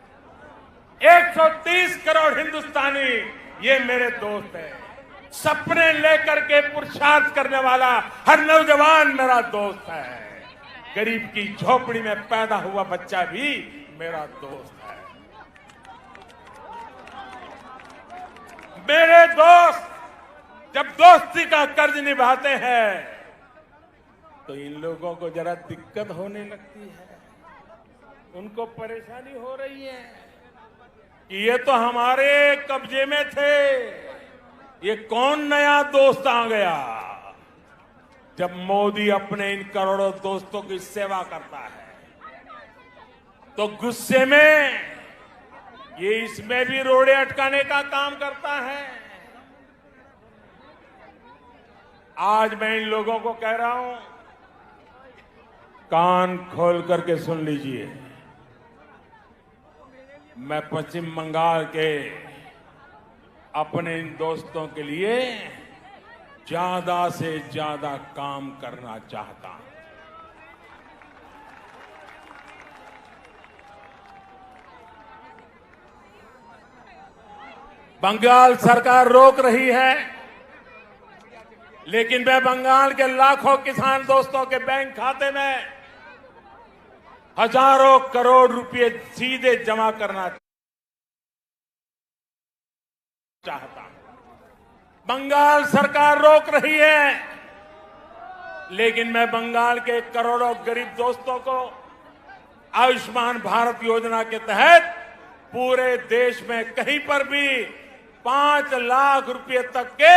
130 करोड़ हिंदुस्तानी ये मेरे दोस्त हैं। सपने लेकर के पुरुषार्थ करने वाला हर नौजवान मेरा दोस्त है। गरीब की झोपड़ी में पैदा हुआ बच्चा भी मेरा दोस्त है। मेरे दोस्त जब दोस्ती का कर्ज निभाते हैं तो इन लोगों को जरा दिक्कत होने लगती है, उनको परेशानी हो रही है कि ये तो हमारे कब्जे में थे, ये कौन नया दोस्त आ गया। जब मोदी अपने इन करोड़ों दोस्तों की सेवा करता है तो गुस्से में ये इसमें भी रोड़े अटकाने का काम करता है। आज मैं इन लोगों को कह रहा हूं, कान खोल करके सुन लीजिए। मैं पश्चिम बंगाल के अपने इन दोस्तों के लिए ज्यादा से ज्यादा काम करना चाहता हूं। बंगाल सरकार रोक रही है, लेकिन मैं बंगाल के लाखों किसान दोस्तों के बैंक खाते में हजारों करोड़ रुपए सीधे जमा करना चाहता हूं। बंगाल सरकार रोक रही है, लेकिन मैं बंगाल के करोड़ों गरीब दोस्तों को आयुष्मान भारत योजना के तहत पूरे देश में कहीं पर भी 5 लाख रुपए तक के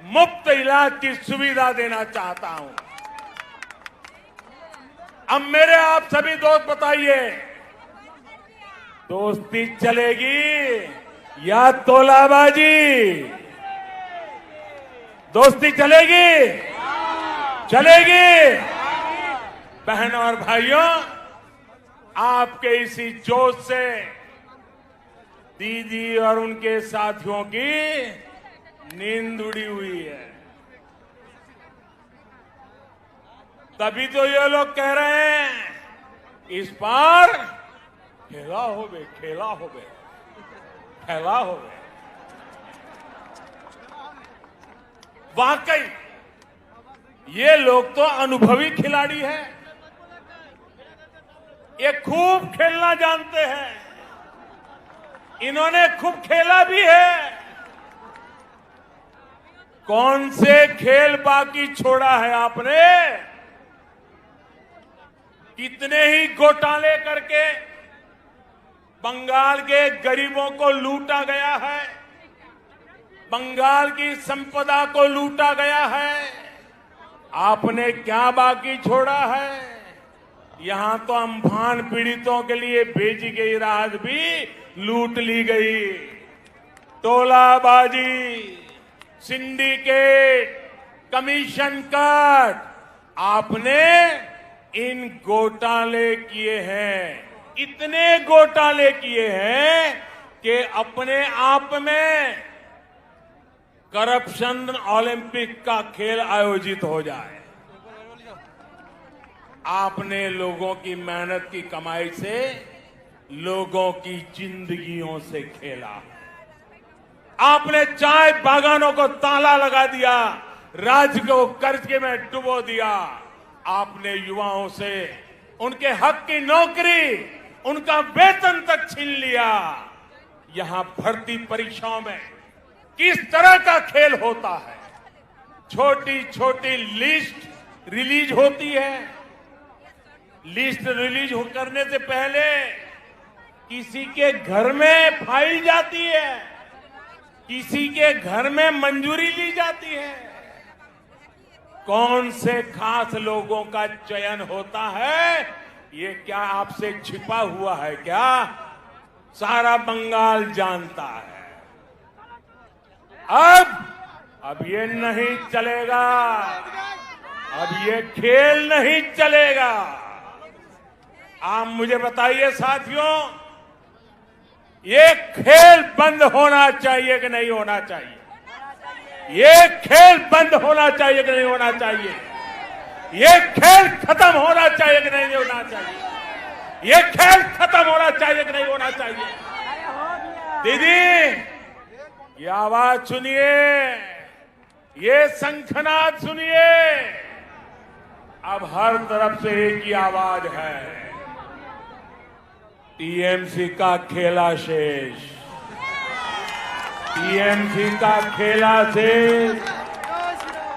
मुफ्त इलाज की सुविधा देना चाहता हूं। अब मेरे आप सभी दोस्त बताइए, दोस्ती चलेगी या तोलाबाजी? दोस्ती चलेगी? चलेगी? बहनों और भाइयों, आपके इसी जोश से दीदी और उनके साथियों की नींद उड़ी हुई है। तभी तो ये लोग कह रहे हैं इस बार खेला होवे, खेला होवे, खेला होवे। वाकई ये लोग तो अनुभवी खिलाड़ी हैं, ये खूब खेलना जानते हैं, इन्होंने खूब खेला भी है। कौन से खेल बाकी छोड़ा है आपने? कितने ही घोटाले करके बंगाल के गरीबों को लूटा गया है, बंगाल की संपदा को लूटा गया है। आपने क्या बाकी छोड़ा है? यहां तो अम्फान पीड़ितों के लिए भेजी गई राहत भी लूट ली गई। टोलाबाजी, सिंडिकेट, कमीशन कट, आपने इन घोटाले किए हैं, इतने घोटाले किए हैं कि अपने आप में करप्शन ओलंपिक का खेल आयोजित हो जाए। आपने लोगों की मेहनत की कमाई से लोगों की जिंदगियों से खेला। आपने चाय बागानों को ताला लगा दिया, राज्य को कर्ज में डुबो दिया। आपने युवाओं से उनके हक की नौकरी, उनका वेतन तक छीन लिया। यहां भर्ती परीक्षाओं में किस तरह का खेल होता है? छोटी छोटी लिस्ट रिलीज होती है, लिस्ट रिलीज करने से पहले किसी के घर में फाइल जाती है, किसी के घर में मंजूरी ली जाती है। कौन से खास लोगों का चयन होता है, ये क्या आपसे छिपा हुआ है क्या? सारा बंगाल जानता है। अब ये नहीं चलेगा, अब ये खेल नहीं चलेगा। आप मुझे बताइए साथियों, ये खेल बंद होना चाहिए कि नहीं होना चाहिए? ये खेल बंद होना चाहिए कि नहीं होना चाहिए? ये खेल खत्म होना चाहिए कि नहीं होना चाहिए? ये खेल खत्म होना चाहिए कि नहीं होना चाहिए? दीदी, ये आवाज सुनिए, ये शंखनाद सुनिए। अब हर तरफ से एक ही आवाज है, टीएमसी का खेला शेष, टीएमसी का खेला शेष,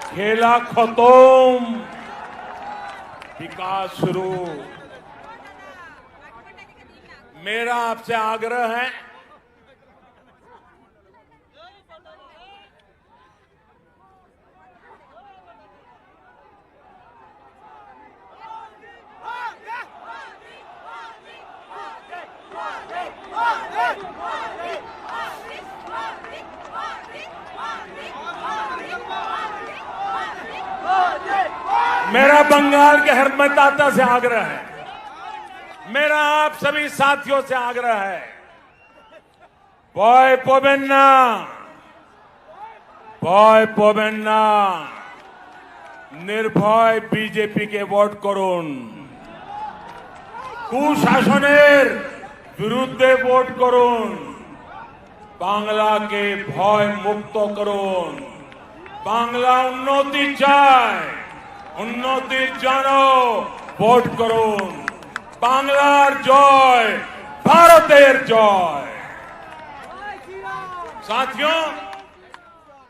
खेला खत्म, विकास शुरू। मेरा आपसे आग्रह है, मेरा बंगाल के हर मतदाता से आग्रह है, मेरा आप सभी साथियों से आग्रह है, भय पाबेन ना, निर्भय बीजेपी के ভোট করুন, কুশাসনের বিরুদ্ধে ভোট করুন, বাংলাকে ভয় মুক্ত করুন। বাংলা উন্নতি চায়, উন্নতির জন্য ভোট করুন। বাংলার জয়, ভারতের জয়। साथियों,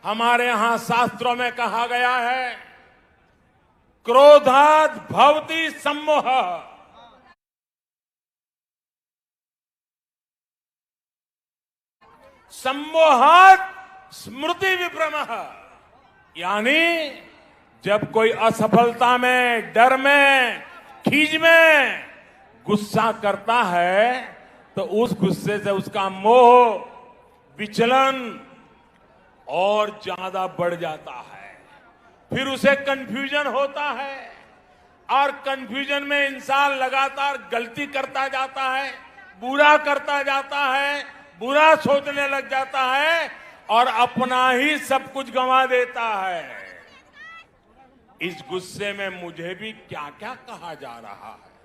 हमारे यहां शास्त्रों में कहा गया है, क्रोधात् भवति सम्मोहः। सम्मोहात् स्मृति विभ्रमः, यानी जब कोई असफलता में, डर में, खीज में गुस्सा करता है तो उस गुस्से से उसका मोह, विचलन और ज्यादा बढ़ जाता है। फिर उसे कंफ्यूजन होता है और कंफ्यूजन में इंसान लगातार गलती करता जाता है, बुरा करता जाता है, बुरा सोचने लग जाता है और अपना ही सब कुछ गंवा देता है। इस गुस्से में मुझे भी क्या क्या कहा जा रहा है।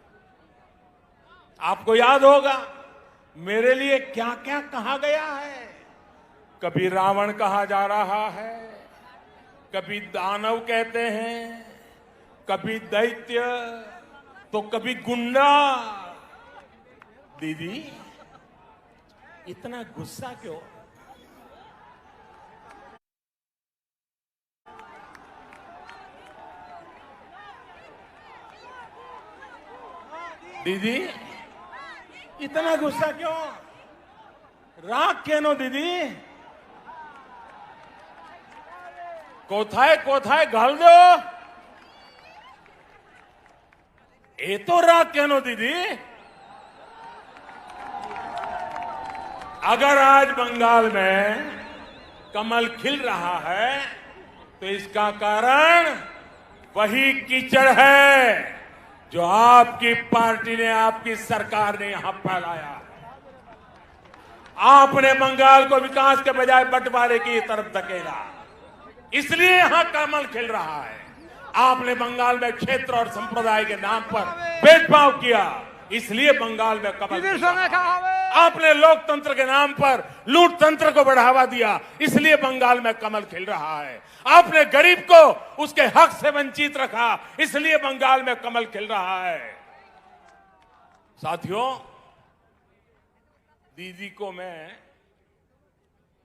आपको याद होगा मेरे लिए क्या क्या कहा गया है। कभी रावण कहा जा रहा है, कभी दानव कहते हैं, कभी दैत्य, तो कभी गुंडा। दीदी इतना गुस्सा क्यों? दीदी इतना गुस्सा क्यों? राग केनो दीदी? कोथाए कोथाए घाल दो। ये तो राग केनो दीदी? अगर आज बंगाल में कमल खिल रहा है तो इसका कारण वही कीचड़ है जो आपकी पार्टी ने, आपकी सरकार ने यहां फैलाया। आपने बंगाल को विकास के बजाय बंटवारे की तरफ धकेला, इसलिए यहां कमल खिल रहा है। आपने बंगाल में क्षेत्र और संप्रदाय के नाम पर भेदभाव किया, इसलिए बंगाल में कमल खिल रहा है। आपने लोकतंत्र के नाम पर लूट तंत्र को बढ़ावा दिया, इसलिए बंगाल में कमल खिल रहा है। आपने गरीब को उसके हक से वंचित रखा, इसलिए बंगाल में कमल खिल रहा है। साथियों, दीदी को मैं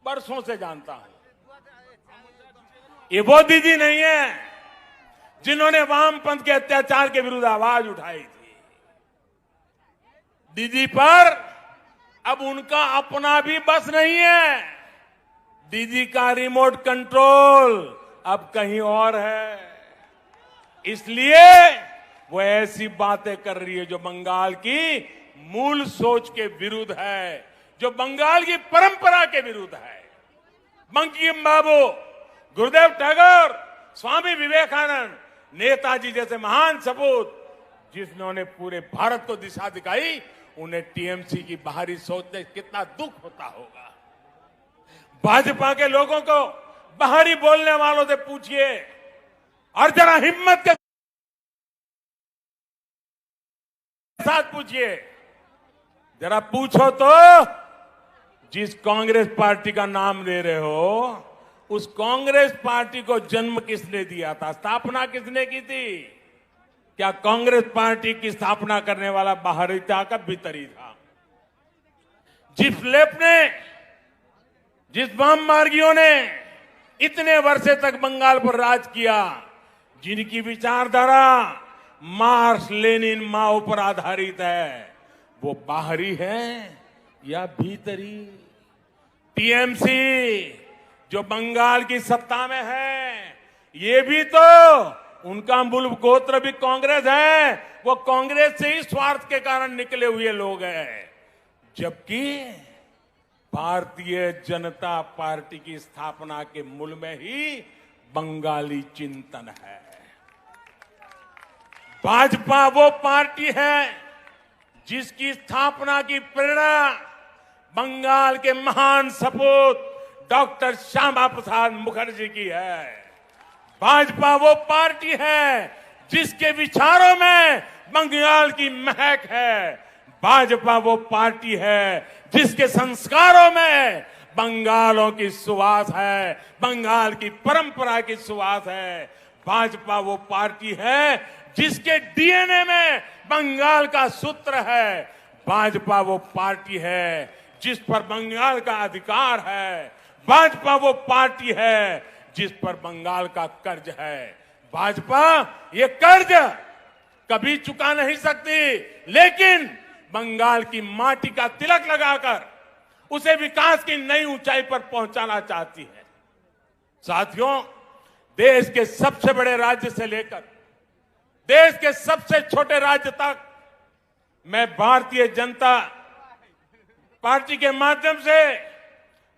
बरसों से जानता हूं। ये वो दीदी नहीं है जिन्होंने वामपंथ के अत्याचार के विरुद्ध आवाज उठाई थी। दीदी पर अब उनका अपना भी बस नहीं है। दीदी का रिमोट कंट्रोल अब कहीं और है, इसलिए वो ऐसी बातें कर रही है जो बंगाल की मूल सोच के विरुद्ध है, जो बंगाल की परंपरा के विरुद्ध है। बंकिम बाबू, गुरुदेव टैगोर, स्वामी विवेकानंद, नेताजी जैसे महान सपूत जिन्होंने पूरे भारत को दिशा दिखाई, उन्हें टीएमसी की बाहरी सोच से कितना दुख होता होगा। भाजपा के लोगों को बाहरी बोलने वालों से पूछिए और जरा हिम्मत के साथ पूछिए, जरा पूछो तो जिस कांग्रेस पार्टी का नाम ले रहे हो, उस कांग्रेस पार्टी को जन्म किसने दिया था, स्थापना किसने की थी? क्या कांग्रेस पार्टी की स्थापना करने वाला बाहरी था का भीतरी था? जिस लेफ्ट ने, जिस वाम मार्गियों ने इतने वर्षे तक बंगाल पर राज किया, जिनकी विचारधारा मार्क्स, लेनिन, माओ पर आधारित है, वो बाहरी है या भीतरी? टीएमसी जो बंगाल की सत्ता में है, ये भी तो उनका मूल गोत्र भी कांग्रेस है। वो कांग्रेस से ही स्वार्थ के कारण निकले हुए लोग हैं, जबकि भारतीय जनता पार्टी की स्थापना के मूल में ही बंगाली चिंतन है। भाजपा वो पार्टी है जिसकी स्थापना की प्रेरणा बंगाल के महान सपूत डॉक्टर श्यामा प्रसाद मुखर्जी की है। भाजपा वो पार्टी है जिसके विचारों में बंगाल की महक है। भाजपा वो पार्टी है जिसके संस्कारों में बंगालों की सुवास है, बंगाल की परंपरा की सुवास है। भाजपा वो पार्टी है जिसके डीएनए में बंगाल का सूत्र है। भाजपा वो पार्टी है जिस पर बंगाल का अधिकार है। भाजपा वो पार्टी है जिस पर बंगाल का कर्ज है। भाजपा ये कर्ज कभी चुका नहीं सकती, लेकिन बंगाल की माटी का तिलक लगाकर उसे विकास की नई ऊंचाई पर पहुंचाना चाहती है। साथियों, देश के सबसे बड़े राज्य से लेकर देश के सबसे छोटे राज्य तक मैं भारतीय जनता पार्टी के माध्यम से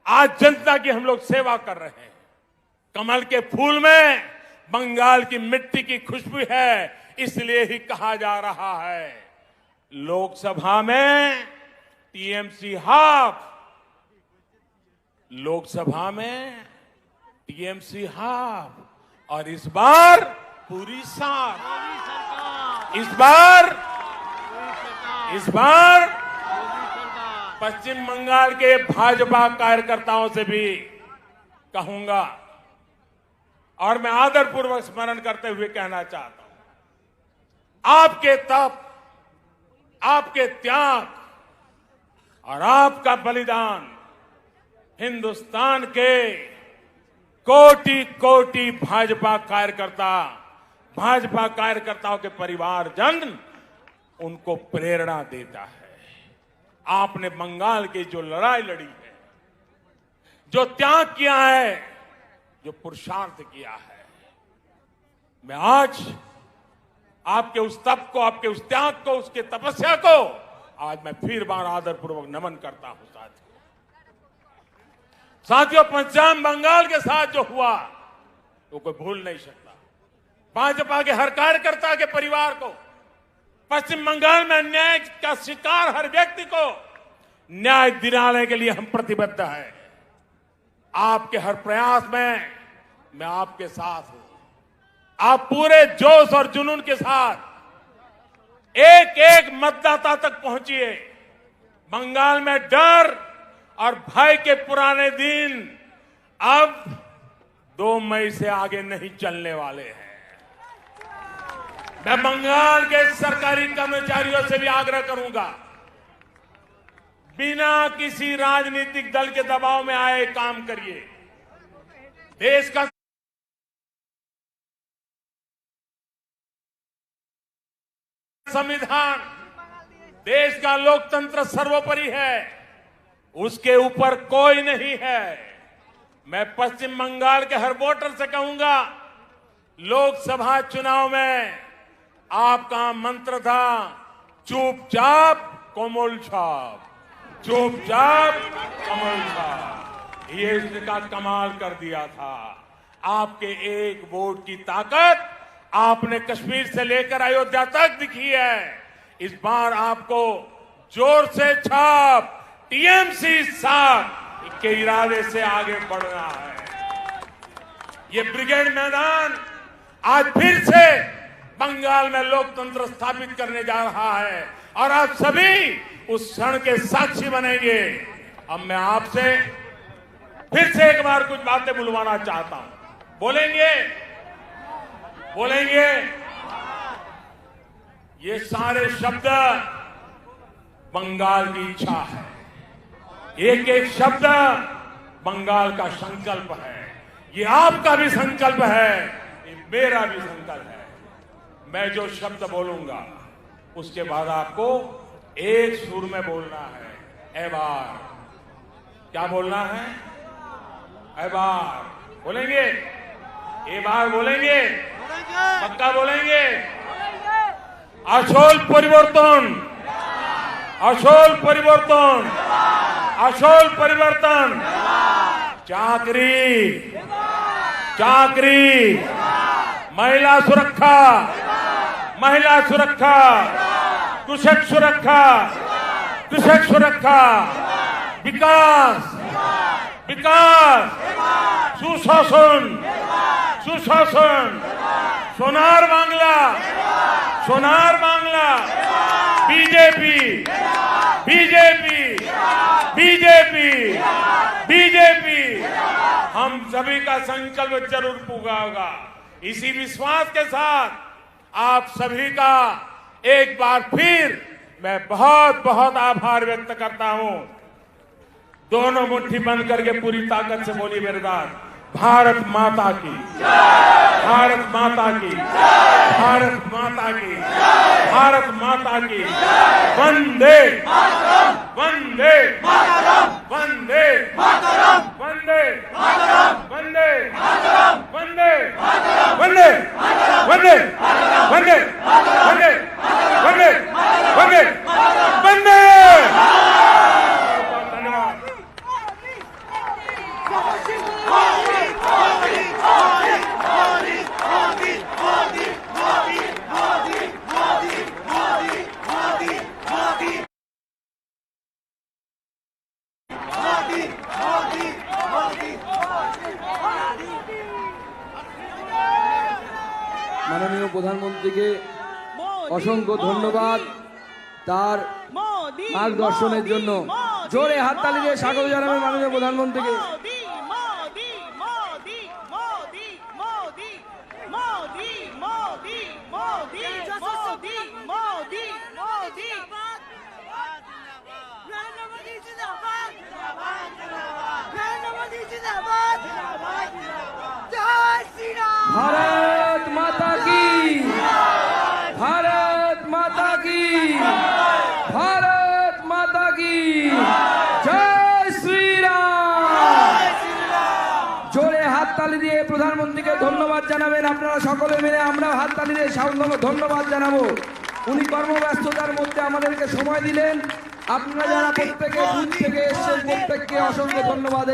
आज जनता की हम लोग सेवा कर रहे हैं। कमल के फूल में बंगाल की मिट्टी की खुशबू है, इसलिए ही कहा जा रहा है लोकसभा में टीएमसी हाफ, लोकसभा में टीएमसी हाफ और इस बार पूरी साथ। इस बार पश्चिम बंगाल के भाजपा कार्यकर्ताओं से भी कहूंगा और मैं आदरपूर्वक स्मरण करते हुए कहना चाहता हूं, आपके तप, आपके त्याग और आपका बलिदान हिंदुस्तान के कोटि कोटि भाजपा कार्यकर्ताओं के परिवारजन उनको प्रेरणा देता है। आपने बंगाल की जो लड़ाई लड़ी है, जो त्याग किया है, जो पुरुषार्थ किया है, मैं आज आपके उस तप को, आपके उस त्याग को, उसके तपस्या को आज मैं फिर बार आदरपूर्वक नमन करता हूं। साथियों, पश्चिम बंगाल के साथ जो हुआ वो कोई भूल नहीं सकता। भाजपा के हर कार्यकर्ता के परिवार को, पश्चिम बंगाल में अन्याय का शिकार हर व्यक्ति को न्याय दिलाने के लिए हम प्रतिबद्ध हैं। आपके हर प्रयास में मैं आपके साथ हूं। आप पूरे जोश और जुनून के साथ एक एक मतदाता तक पहुंचिए। बंगाल में डर और भय के पुराने दिन अब 2 मई से आगे नहीं चलने वाले हैं। मैं बंगाल के सरकारी कर्मचारियों से भी आग्रह करूंगा, बिना किसी राजनीतिक दल के दबाव में आए काम करिए। देश का संविधान, देश का लोकतंत्र सर्वोपरि है, उसके ऊपर कोई नहीं है। मैं पश्चिम बंगाल के हर वोटर से कहूंगा, लोकसभा चुनाव में आपका मंत्र था चुपचाप कोमल छाप, चुपचाप कमल छाप। ये इसका कमाल कर दिया था। आपके एक वोट की ताकत आपने कश्मीर से लेकर अयोध्या तक दिखी है। इस बार आपको जोर से छाप टीएमसी साथ के इरादे से आगे बढ़ना है। ये ब्रिगेड मैदान आज फिर से बंगाल में लोकतंत्र स्थापित करने जा रहा है और आप सभी उस क्षण के साक्षी बनेंगे। अब मैं आपसे फिर से एक बार कुछ बातें बुलवाना चाहता हूं। बोलेंगे? ये सारे शब्द बंगाल की इच्छा है, एक एक शब्द बंगाल का संकल्प है। ये आपका भी संकल्प है, ये मेरा भी संकल्प है। मैं जो शब्द बोलूंगा उसके बाद आपको एक सुर में बोलना है। ए बार, क्या बोलना है? ए बार बोलेंगे? ए बार बोलेंगे? पक्का बोलेंगे? আসল পরিবর্তন, আসল পরিবর্তন, আসল পরিবর্তন। চাকরি, চাকরি, महिला सुरक्षा, महिला सुरक्षा, कृषक सुरक्षा, कृषक सुरक्षा, विकास, विकास, सुशासन, सुशासन, सोनार बांग्ला, सोनार Bangla, BJP, BJP, BJP, BJP. हम सभी का संकल्प जरूर पूरा होगा। इसी विश्वास के साथ आप सभी का एक बार फिर मैं बहुत बहुत आभार व्यक्त करता हूं। दोनों मुट्ठी बंद करके पूरी ताकत से बोलिए मेरे साथ, भारत माता की, भारत माता की, भारत माता की, भारत माता की, वंदे वंदे वंदे वंदे वंदे वंदे वंदे वंदे वंदे वंदे वंदे वंदे वंदे वंदे। মাননীয় প্রধানমন্ত্রীকে অসংখ্য ধন্যবাদ তার মার্গদর্শনের জন্য। জোরে হাততালি দিয়ে স্বাগত জানাবেন মাননীয় প্রধানমন্ত্রীকে। भारत माता की, भारत माता की, भारत माता की जय श्री राम। জোরে হাততালি দিয়ে প্রধানমন্ত্রীকে ধন্যবাদ জানাবেন আপনারা সকলে মিলে। আমরা হাততালি দিয়ে ধন্যবাদ জানাবো। উনি কর্মব্যস্ততার মধ্যে আমাদেরকে সময় দিলেন। আপনারা যারা প্রত্যেকে বুথ থেকে এসেছেন প্রত্যেককে অসংখ্য ধন্যবাদ।